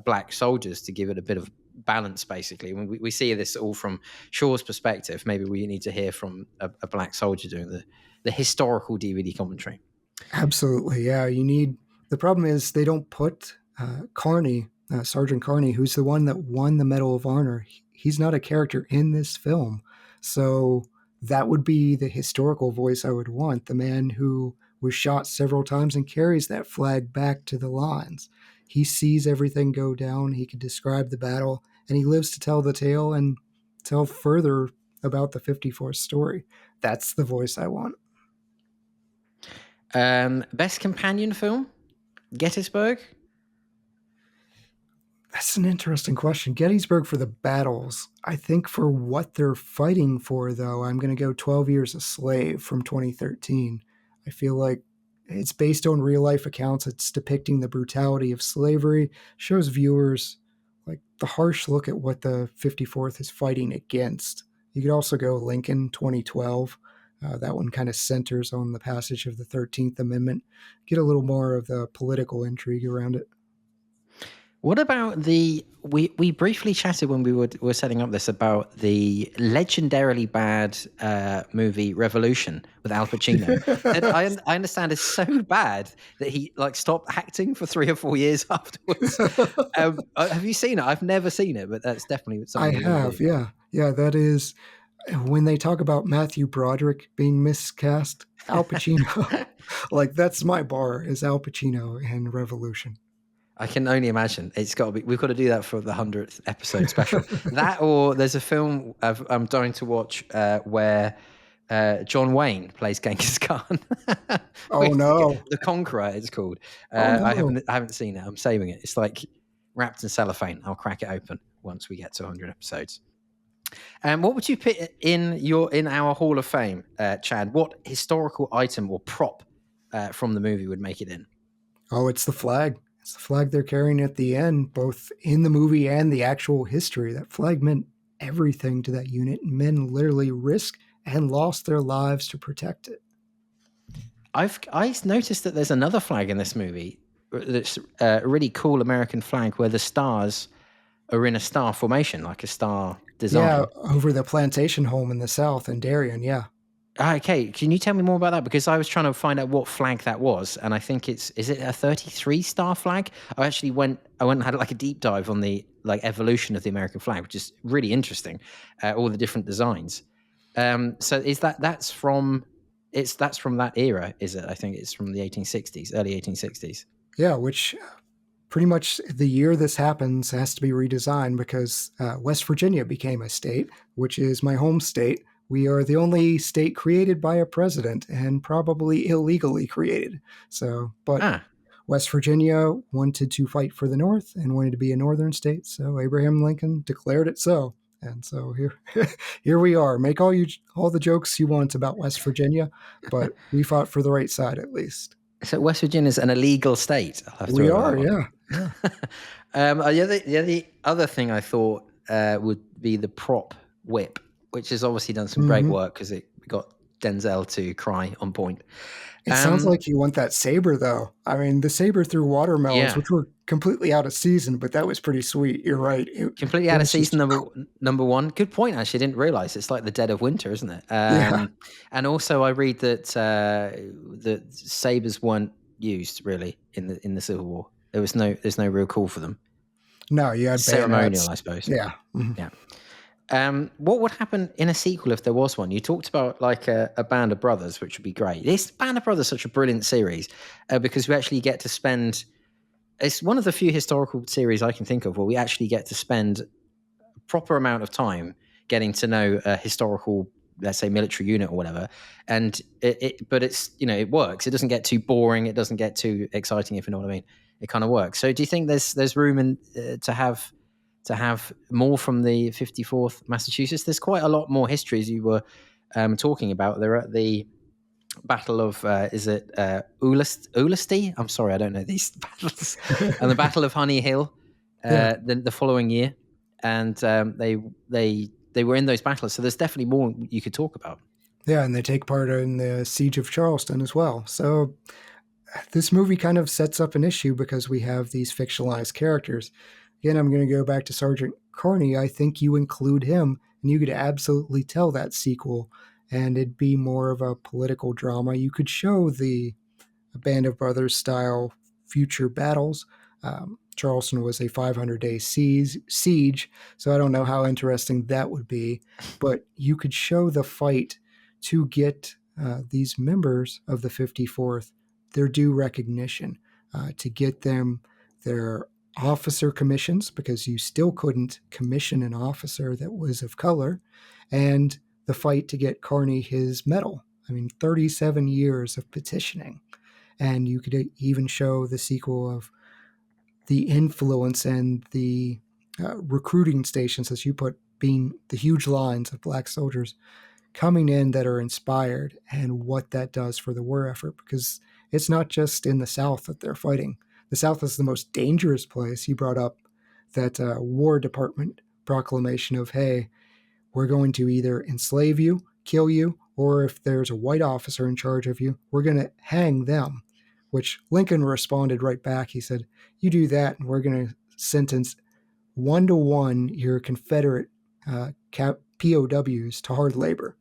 black soldiers to give it a bit of balance. Basically, when we see this all from Shaw's perspective, maybe we need to hear from a black soldier doing the historical DVD commentary. Absolutely, yeah. You need. The problem is they don't put Carney, Sergeant Carney, who's the one that won the Medal of Honor. He's not a character in this film, so that would be the historical voice I would want. The man who was shot several times and carries that flag back to the lines. He sees everything go down. He can describe the battle, and he lives to tell the tale and tell further about the 54th story. That's the voice I want. Best companion film, Gettysburg. That's an interesting question. Gettysburg for the battles. I think for what they're fighting for, though, I'm going to go 12 Years a Slave from 2013. I feel like it's based on real life accounts. It's depicting the brutality of slavery, shows viewers like the harsh look at what the 54th is fighting against. You could also go Lincoln 2012. That one kind of centers on the passage of the 13th Amendment. Get a little more of the political intrigue around it. What about we briefly chatted when we were setting up this about the legendarily bad movie Revolution with Al Pacino that I understand is so bad that he like stopped acting for 3 or 4 years afterwards. Have you seen it? I've never seen it, but that's definitely I something you want to have, do. yeah. Yeah, that is when they talk about Matthew Broderick being miscast, Al Pacino. Like that's my bar is Al Pacino in Revolution. I can only imagine. It's got to be. We've got to do that for the 100th episode special. That or there's a film I'm dying to watch where John Wayne plays Genghis Khan. Oh no. The Conqueror. It's called. Oh no. I haven't seen it. I'm saving it. It's like wrapped in cellophane. I'll crack it open once we get to 100 episodes. What would you put in our Hall of Fame, Chad? What historical item or prop from the movie would make it in? Oh, it's the flag. It's the flag they're carrying at the end, both in the movie and the actual history. That flag meant everything to that unit. Men literally risked and lost their lives to protect it. I noticed that there's another flag in this movie that's a really cool American flag where the stars are in a star formation, like a star design. Yeah, over the plantation home in the South in Darien, yeah. Okay, can you tell me more about that? Because I was trying to find out what flag that was, and I think is it a 33 star flag? I went and had like a deep dive on the like evolution of the American flag, which is really interesting. All the different designs. So is that's from that era? Is it? I think it's from the 1860s, early 1860s. Yeah, which pretty much the year this happens has to be redesigned because West Virginia became a state, which is my home state. We are the only state created by a president and probably illegally created. So, but West Virginia wanted to fight for the North and wanted to be a northern state. So Abraham Lincoln declared it so. And so here we are. Make all the jokes you want about West Virginia, but we fought for the right side at least. So West Virginia is an illegal state. We are, yeah. The other thing I thought would be the prop whip, which has obviously done some great work because it got Denzel to cry on point. It sounds like you want that saber, though. I mean, the saber through watermelons, which were completely out of season, but that was pretty sweet. You're right. Completely out of season, number one. Good point, actually. I didn't realize it's like the dead of winter, isn't it? Yeah. And also, I read that the sabers weren't used really in the Civil War. There's no real call for them. No, you had ceremonial, I suppose. Yeah. Mm-hmm. Yeah. What would happen in a sequel if there was one? You talked about like a Band of Brothers, which would be great. This Band of Brothers is such a brilliant series because we actually get to spend. It's one of the few historical series I can think of where we actually get to spend proper amount of time getting to know a historical, let's say, military unit or whatever, and but it's, you know, it works. It doesn't get too boring. It doesn't get too exciting, if you know what I mean. It kind of works. So, do you think there's room in to have more from the 54th Massachusetts? There's quite a lot more history, as you were talking about. They're at the Battle of is it Ulisti? I'm sorry, I don't know these battles. And the Battle of Honey Hill Yeah. the following year, and they were in those battles. So there's definitely more you could talk about. Yeah, and they take part in the Siege of Charleston as well. So this movie kind of sets up an issue because we have these fictionalized characters. Again, I'm going to go back to Sergeant Carney. I think you include him, and you could absolutely tell that sequel, and it'd be more of a political drama. You could show the Band of Brothers style future battles. Charleston was a 500-day siege, so I don't know how interesting that would be, but you could show the fight to get these members of the 54th their due recognition, to get them their officer commissions, because you still couldn't commission an officer that was of color, and the fight to get Carney his medal. I mean, 37 years of petitioning. And you could even show the sequel of the influence and the recruiting stations, as you put, being the huge lines of black soldiers coming in that are inspired, and what that does for the war effort, because it's not just in the South that they're fighting. The South is the most dangerous place. You brought up that War Department proclamation of, hey, we're going to either enslave you, kill you, or if there's a white officer in charge of you, we're going to hang them. Which Lincoln responded right back. He said, you do that, and we're going to sentence 1-to-1 your Confederate POWs to hard labor.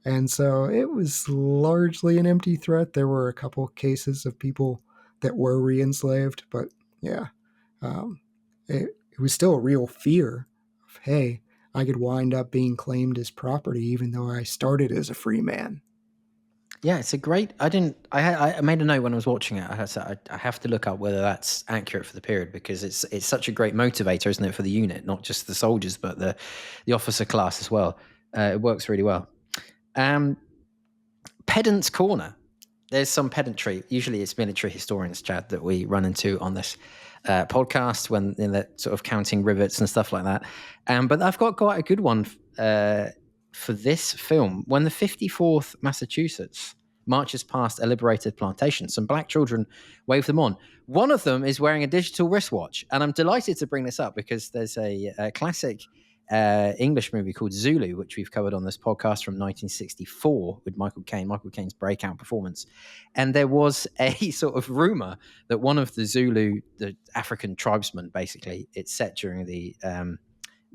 And so it was largely an empty threat. There were a couple cases of people that were re-enslaved, but yeah, it was still a real fear of, hey, I could wind up being claimed as property even though I started as a free man. Yeah, it's a great. I made a note when I was watching it. I have to look up whether that's accurate for the period, because it's such a great motivator, isn't it, for the unit, not just the soldiers but the officer class as well. It works really well. Pedant's Corner. There's some pedantry. Usually it's military historians, Chad, that we run into on this podcast when they're sort of counting rivets and stuff like that. But I've got quite a good one for this film. When the 54th Massachusetts marches past a liberated plantation, some black children wave them on. One of them is wearing a digital wristwatch. And I'm delighted to bring this up because there's a classic English movie called Zulu, which we've covered on this podcast, from 1964 with Michael Caine's breakout performance. And there was a sort of rumor that one of the Zulu, the African tribesmen, basically, it's set during the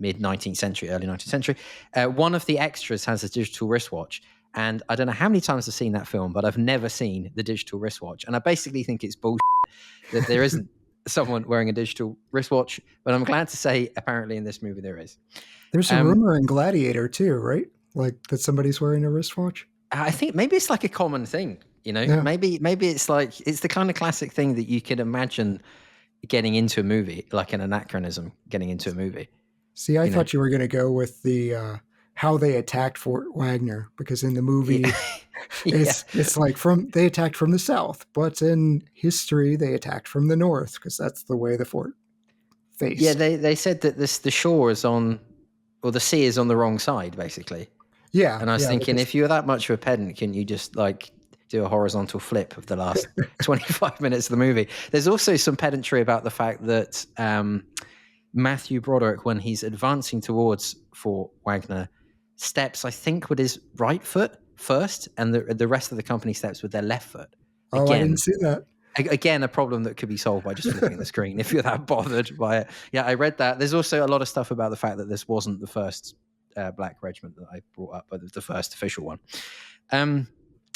mid-19th century, early 19th century. One of the extras has a digital wristwatch. And I don't know how many times I've seen that film, but I've never seen the digital wristwatch. And I basically think it's bullshit that there isn't someone wearing a digital wristwatch. But I'm glad to say, apparently, in this movie, there is. There's a rumor in Gladiator, too, right? Like that somebody's wearing a wristwatch? I think maybe it's like a common thing, you know? Yeah. Maybe it's like, it's the kind of classic thing that you could imagine getting into a movie, like an anachronism getting into a movie. See, I thought you were going to go with the how they attacked Fort Wagner, because in the movie, it's like they attacked from the south, but in history they attacked from the north, because that's the way the fort faced. Yeah, they said that the shore is on, or the sea is on the wrong side, basically. Yeah, and I was thinking, if you're that much of a pedant, can you just like do a horizontal flip of the last 25 minutes of the movie? There's also some pedantry about the fact that Matthew Broderick, when he's advancing towards Fort Wagner, steps, I think, with his right foot first, and the rest of the company steps with their left foot. Again, I didn't see that. Again, a problem that could be solved by just flipping the screen if you're that bothered by it. Yeah, I read that. There's also a lot of stuff about the fact that this wasn't the first black regiment that I brought up, but the first official one.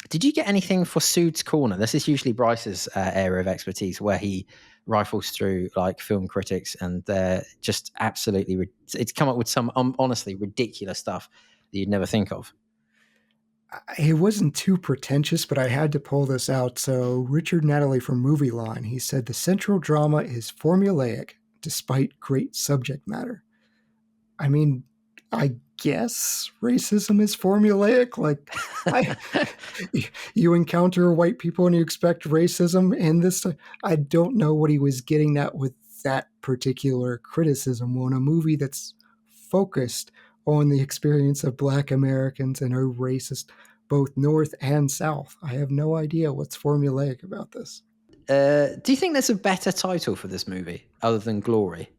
Did you get anything for Sood's Corner? This is usually Bryce's area of expertise, where he rifles through like film critics, and they're just absolutely, it's come up with some honestly ridiculous stuff that you'd never think of. It wasn't too pretentious, but I had to pull this out. So Richard Natalie from Movie Line, he said the central drama is formulaic despite great subject matter. I mean, I guess racism is formulaic. Like, I, you encounter white people and you expect racism. And this, I don't know what he was getting at with that particular criticism on a movie that's focused on the experience of Black Americans and are racist both North and South. I have no idea what's formulaic about this. Do you think there's a better title for this movie other than Glory?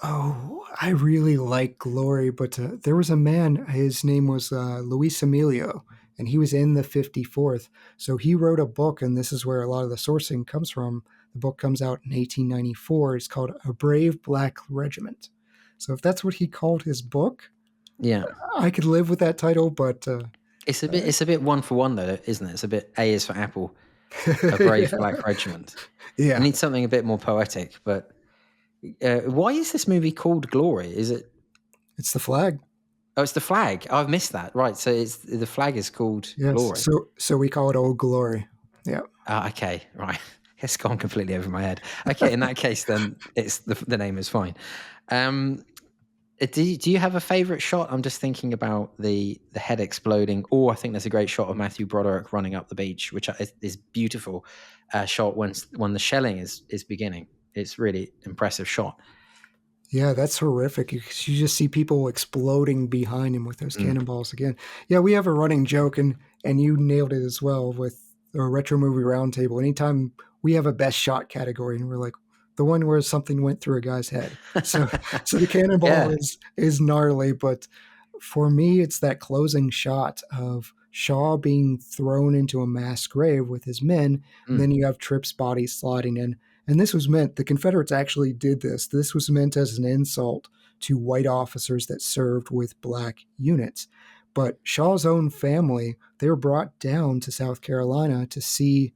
Oh, I really like Glory, but there was a man, his name was Luis Emilio, and he was in the 54th. So he wrote a book, and this is where a lot of the sourcing comes from. The book comes out in 1894. It's called A Brave Black Regiment. So if that's what he called his book, Yeah. I could live with that title, but It's a bit one for one though, isn't it? It's a bit A is for Apple, A Brave yeah. Black Regiment. It Yeah, needs something a bit more poetic. But why is this movie called Glory? Is it? it's the flag. Oh, it's the flag. Oh, I've missed that. Right. So it's the flag is called Yes. Glory. So we call it Old Glory. Yeah. Okay. Right. It's gone completely over my head. Okay. In that case, then it's the name is fine. Do you have a favorite shot? I'm just thinking about the head exploding. Or I think there's a great shot of Matthew Broderick running up the beach, which is beautiful shot when the shelling is beginning. It's really impressive shot. Yeah, that's horrific. You just see people exploding behind him with those cannonballs again. Yeah, we have a running joke, and you nailed it as well with the retro movie roundtable. Anytime we have a best shot category, and we're like the one where something went through a guy's head. So the cannonball Yeah. is gnarly, but for me, it's that closing shot of Shaw being thrown into a mass grave with his men, and then you have Tripp's body sliding in. And this was meant, the Confederates actually did this. This was meant as an insult to white officers that served with black units. But Shaw's own family, they were brought down to South Carolina to see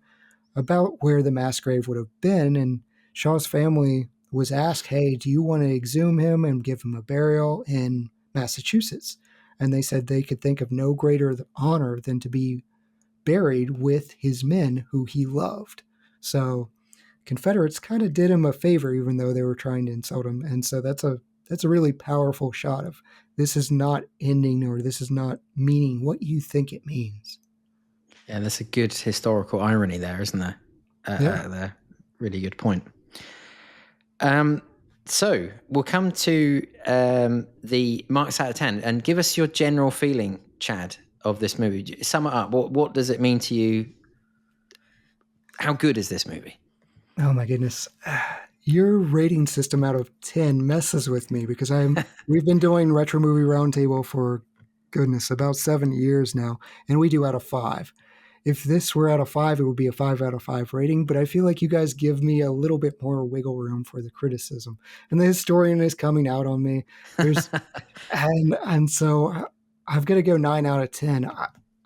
about where the mass grave would have been. And Shaw's family was asked, hey, do you want to exhume him and give him a burial in Massachusetts? And they said they could think of no greater honor than to be buried with his men who he loved. So Confederates kind of did him a favor, even though they were trying to insult him. And so that's a really powerful shot of this is not ending or this is not meaning what you think it means. Yeah, there's a good historical irony there, isn't there? Yeah. There. Really good point. So we'll come to the marks out of 10 and give us your general feeling, Chad, of this movie. Sum it up. What does it mean to you? How good is this movie? Oh my goodness. Your rating system out of 10 messes with me because we've been doing Retro Movie Roundtable for goodness, about 7 years now, and we do out of 5. If this were out of 5, it would be a 5 out of 5 rating, but I feel like you guys give me a little bit more wiggle room for the criticism. And the historian is coming out on me. And so I've got to go 9 out of 10.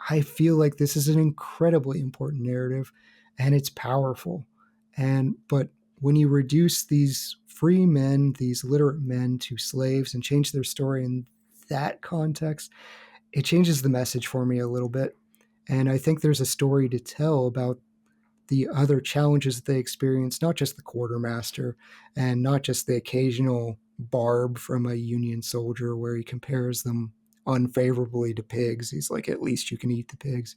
I feel like this is an incredibly important narrative and it's powerful. But when you reduce these free men, these literate men to slaves and change their story in that context, it changes the message for me a little bit. And I think there's a story to tell about the other challenges that they experience, not just the quartermaster and not just the occasional barb from a Union soldier where he compares them unfavorably to pigs. He's like, at least you can eat the pigs.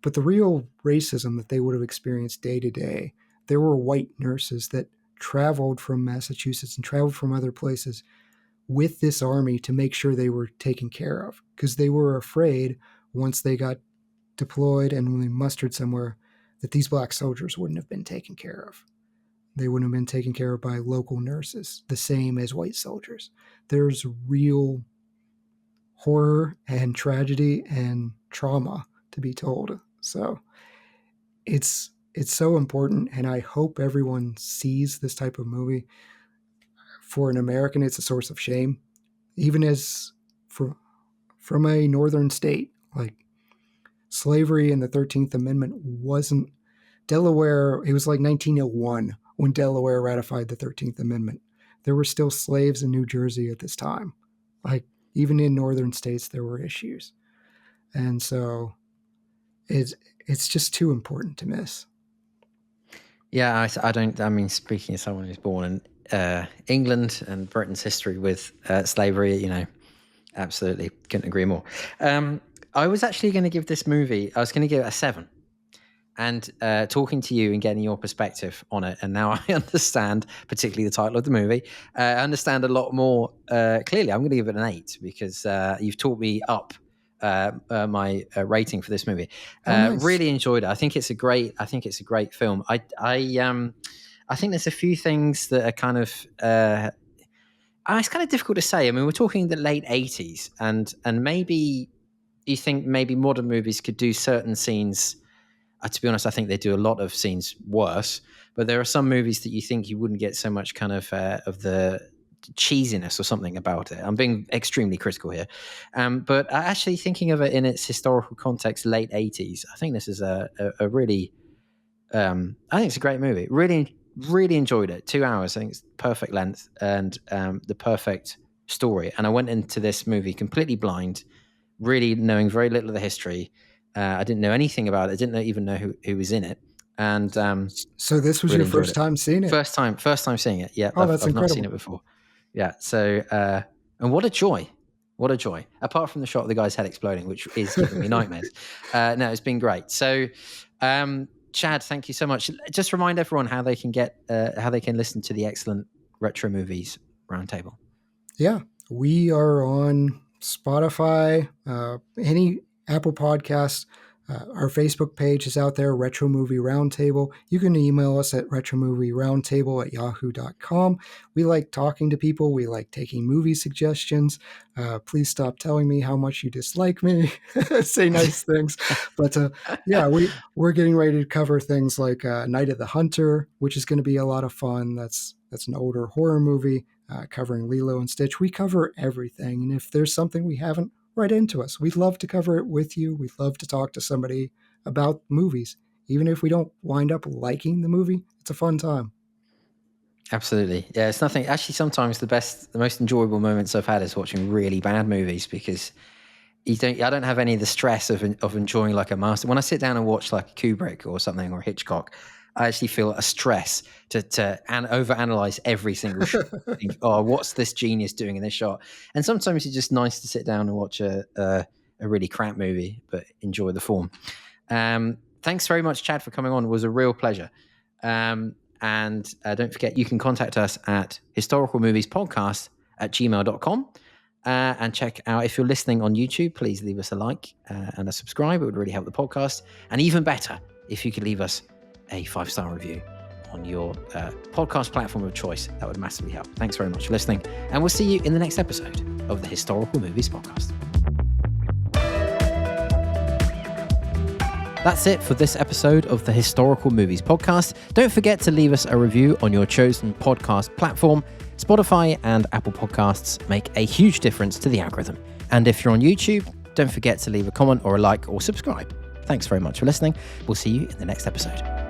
But the real racism that they would have experienced day to day, there were white nurses that traveled from Massachusetts and traveled from other places with this army to make sure they were taken care of because they were afraid once they got deployed and when they mustered somewhere that these black soldiers wouldn't have been taken care of. They wouldn't have been taken care of by local nurses, the same as white soldiers. There's real horror and tragedy and trauma to be told. So it's so important, and I hope everyone sees this type of movie. For an American, it's a source of shame, even as from a northern state. Like slavery and the 13th Amendment wasn't Delaware. It was like 1901 when Delaware ratified the 13th Amendment. There were still slaves in New Jersey at this time. Like even in northern states, there were issues, and so it's just too important to miss. Yeah, I don't. I mean, speaking as someone who's born England and Britain's history with slavery, absolutely couldn't agree more. I was actually going to give this movie, I was going to give it a 7. And talking to you and getting your perspective on it, and now I understand, particularly the title of the movie, I understand a lot more clearly. I'm going to give it an 8 because you've taught me up my rating for this movie. Nice. Really enjoyed it. I think it's a great film. I think there's a few things that are kind of it's kind of difficult to say. I mean, we're talking the late 80s, and maybe you think maybe modern movies could do certain scenes. To be honest, I think they do a lot of scenes worse. But there are some movies that you think you wouldn't get so much kind of the cheesiness or something about it. I'm being extremely critical here. But actually thinking of it in its historical context, late 80s, I think this is a really, I think it's a great movie. Really, really enjoyed it. 2 hours, I think it's perfect length and the perfect story. And I went into this movie completely blind, really knowing very little of the history. I didn't know anything about it. I didn't even know who was in it. And so this was really your first time seeing it? First time seeing it. Yeah. Oh, that's I've incredible. not seen it before. Yeah. So, and what a joy. What a joy. Apart from the shot of the guy's head exploding, which is giving me nightmares. No, it's been great. So, Chad, thank you so much. Just remind everyone how they can listen to the excellent Retro Movies Roundtable. Yeah. We are on Spotify, any Apple Podcasts. Our Facebook page is out there, Retro Movie Roundtable. You can email us at retromovieroundtable@yahoo.com. We like talking to people. We like taking movie suggestions. Please stop telling me how much you dislike me. Say nice things. But yeah, we're getting ready to cover things like Night of the Hunter, which is going to be a lot of fun. That's an older horror movie covering Lilo and Stitch. We cover everything. And if there's something we haven't, write into us. We'd love to cover it with you. We'd love to talk to somebody about movies. Even if we don't wind up liking the movie, it's a fun time. Absolutely. Yeah, it's nothing. Actually, sometimes the most enjoyable moments I've had is watching really bad movies because I don't have any of the stress of enjoying like a master. When I sit down and watch like Kubrick or something or Hitchcock, I actually feel a stress to overanalyze every single shot. Think, what's this genius doing in this shot? And sometimes it's just nice to sit down and watch a really crap movie, but enjoy the form. Thanks very much, Chad, for coming on. It was a real pleasure. And don't forget, you can contact us at historicalmoviespodcast@gmail.com. And check out, if you're listening on YouTube, please leave us a like and a subscribe. It would really help the podcast. And even better, if you could leave us a 5-star review on your podcast platform of choice. That would massively help. Thanks very much for listening. And we'll see you in the next episode of the Historical Movies Podcast. That's it for this episode of the Historical Movies Podcast. Don't forget to leave us a review on your chosen podcast platform. Spotify and Apple Podcasts make a huge difference to the algorithm. And if you're on YouTube, don't forget to leave a comment or a like or subscribe. Thanks very much for listening. We'll see you in the next episode.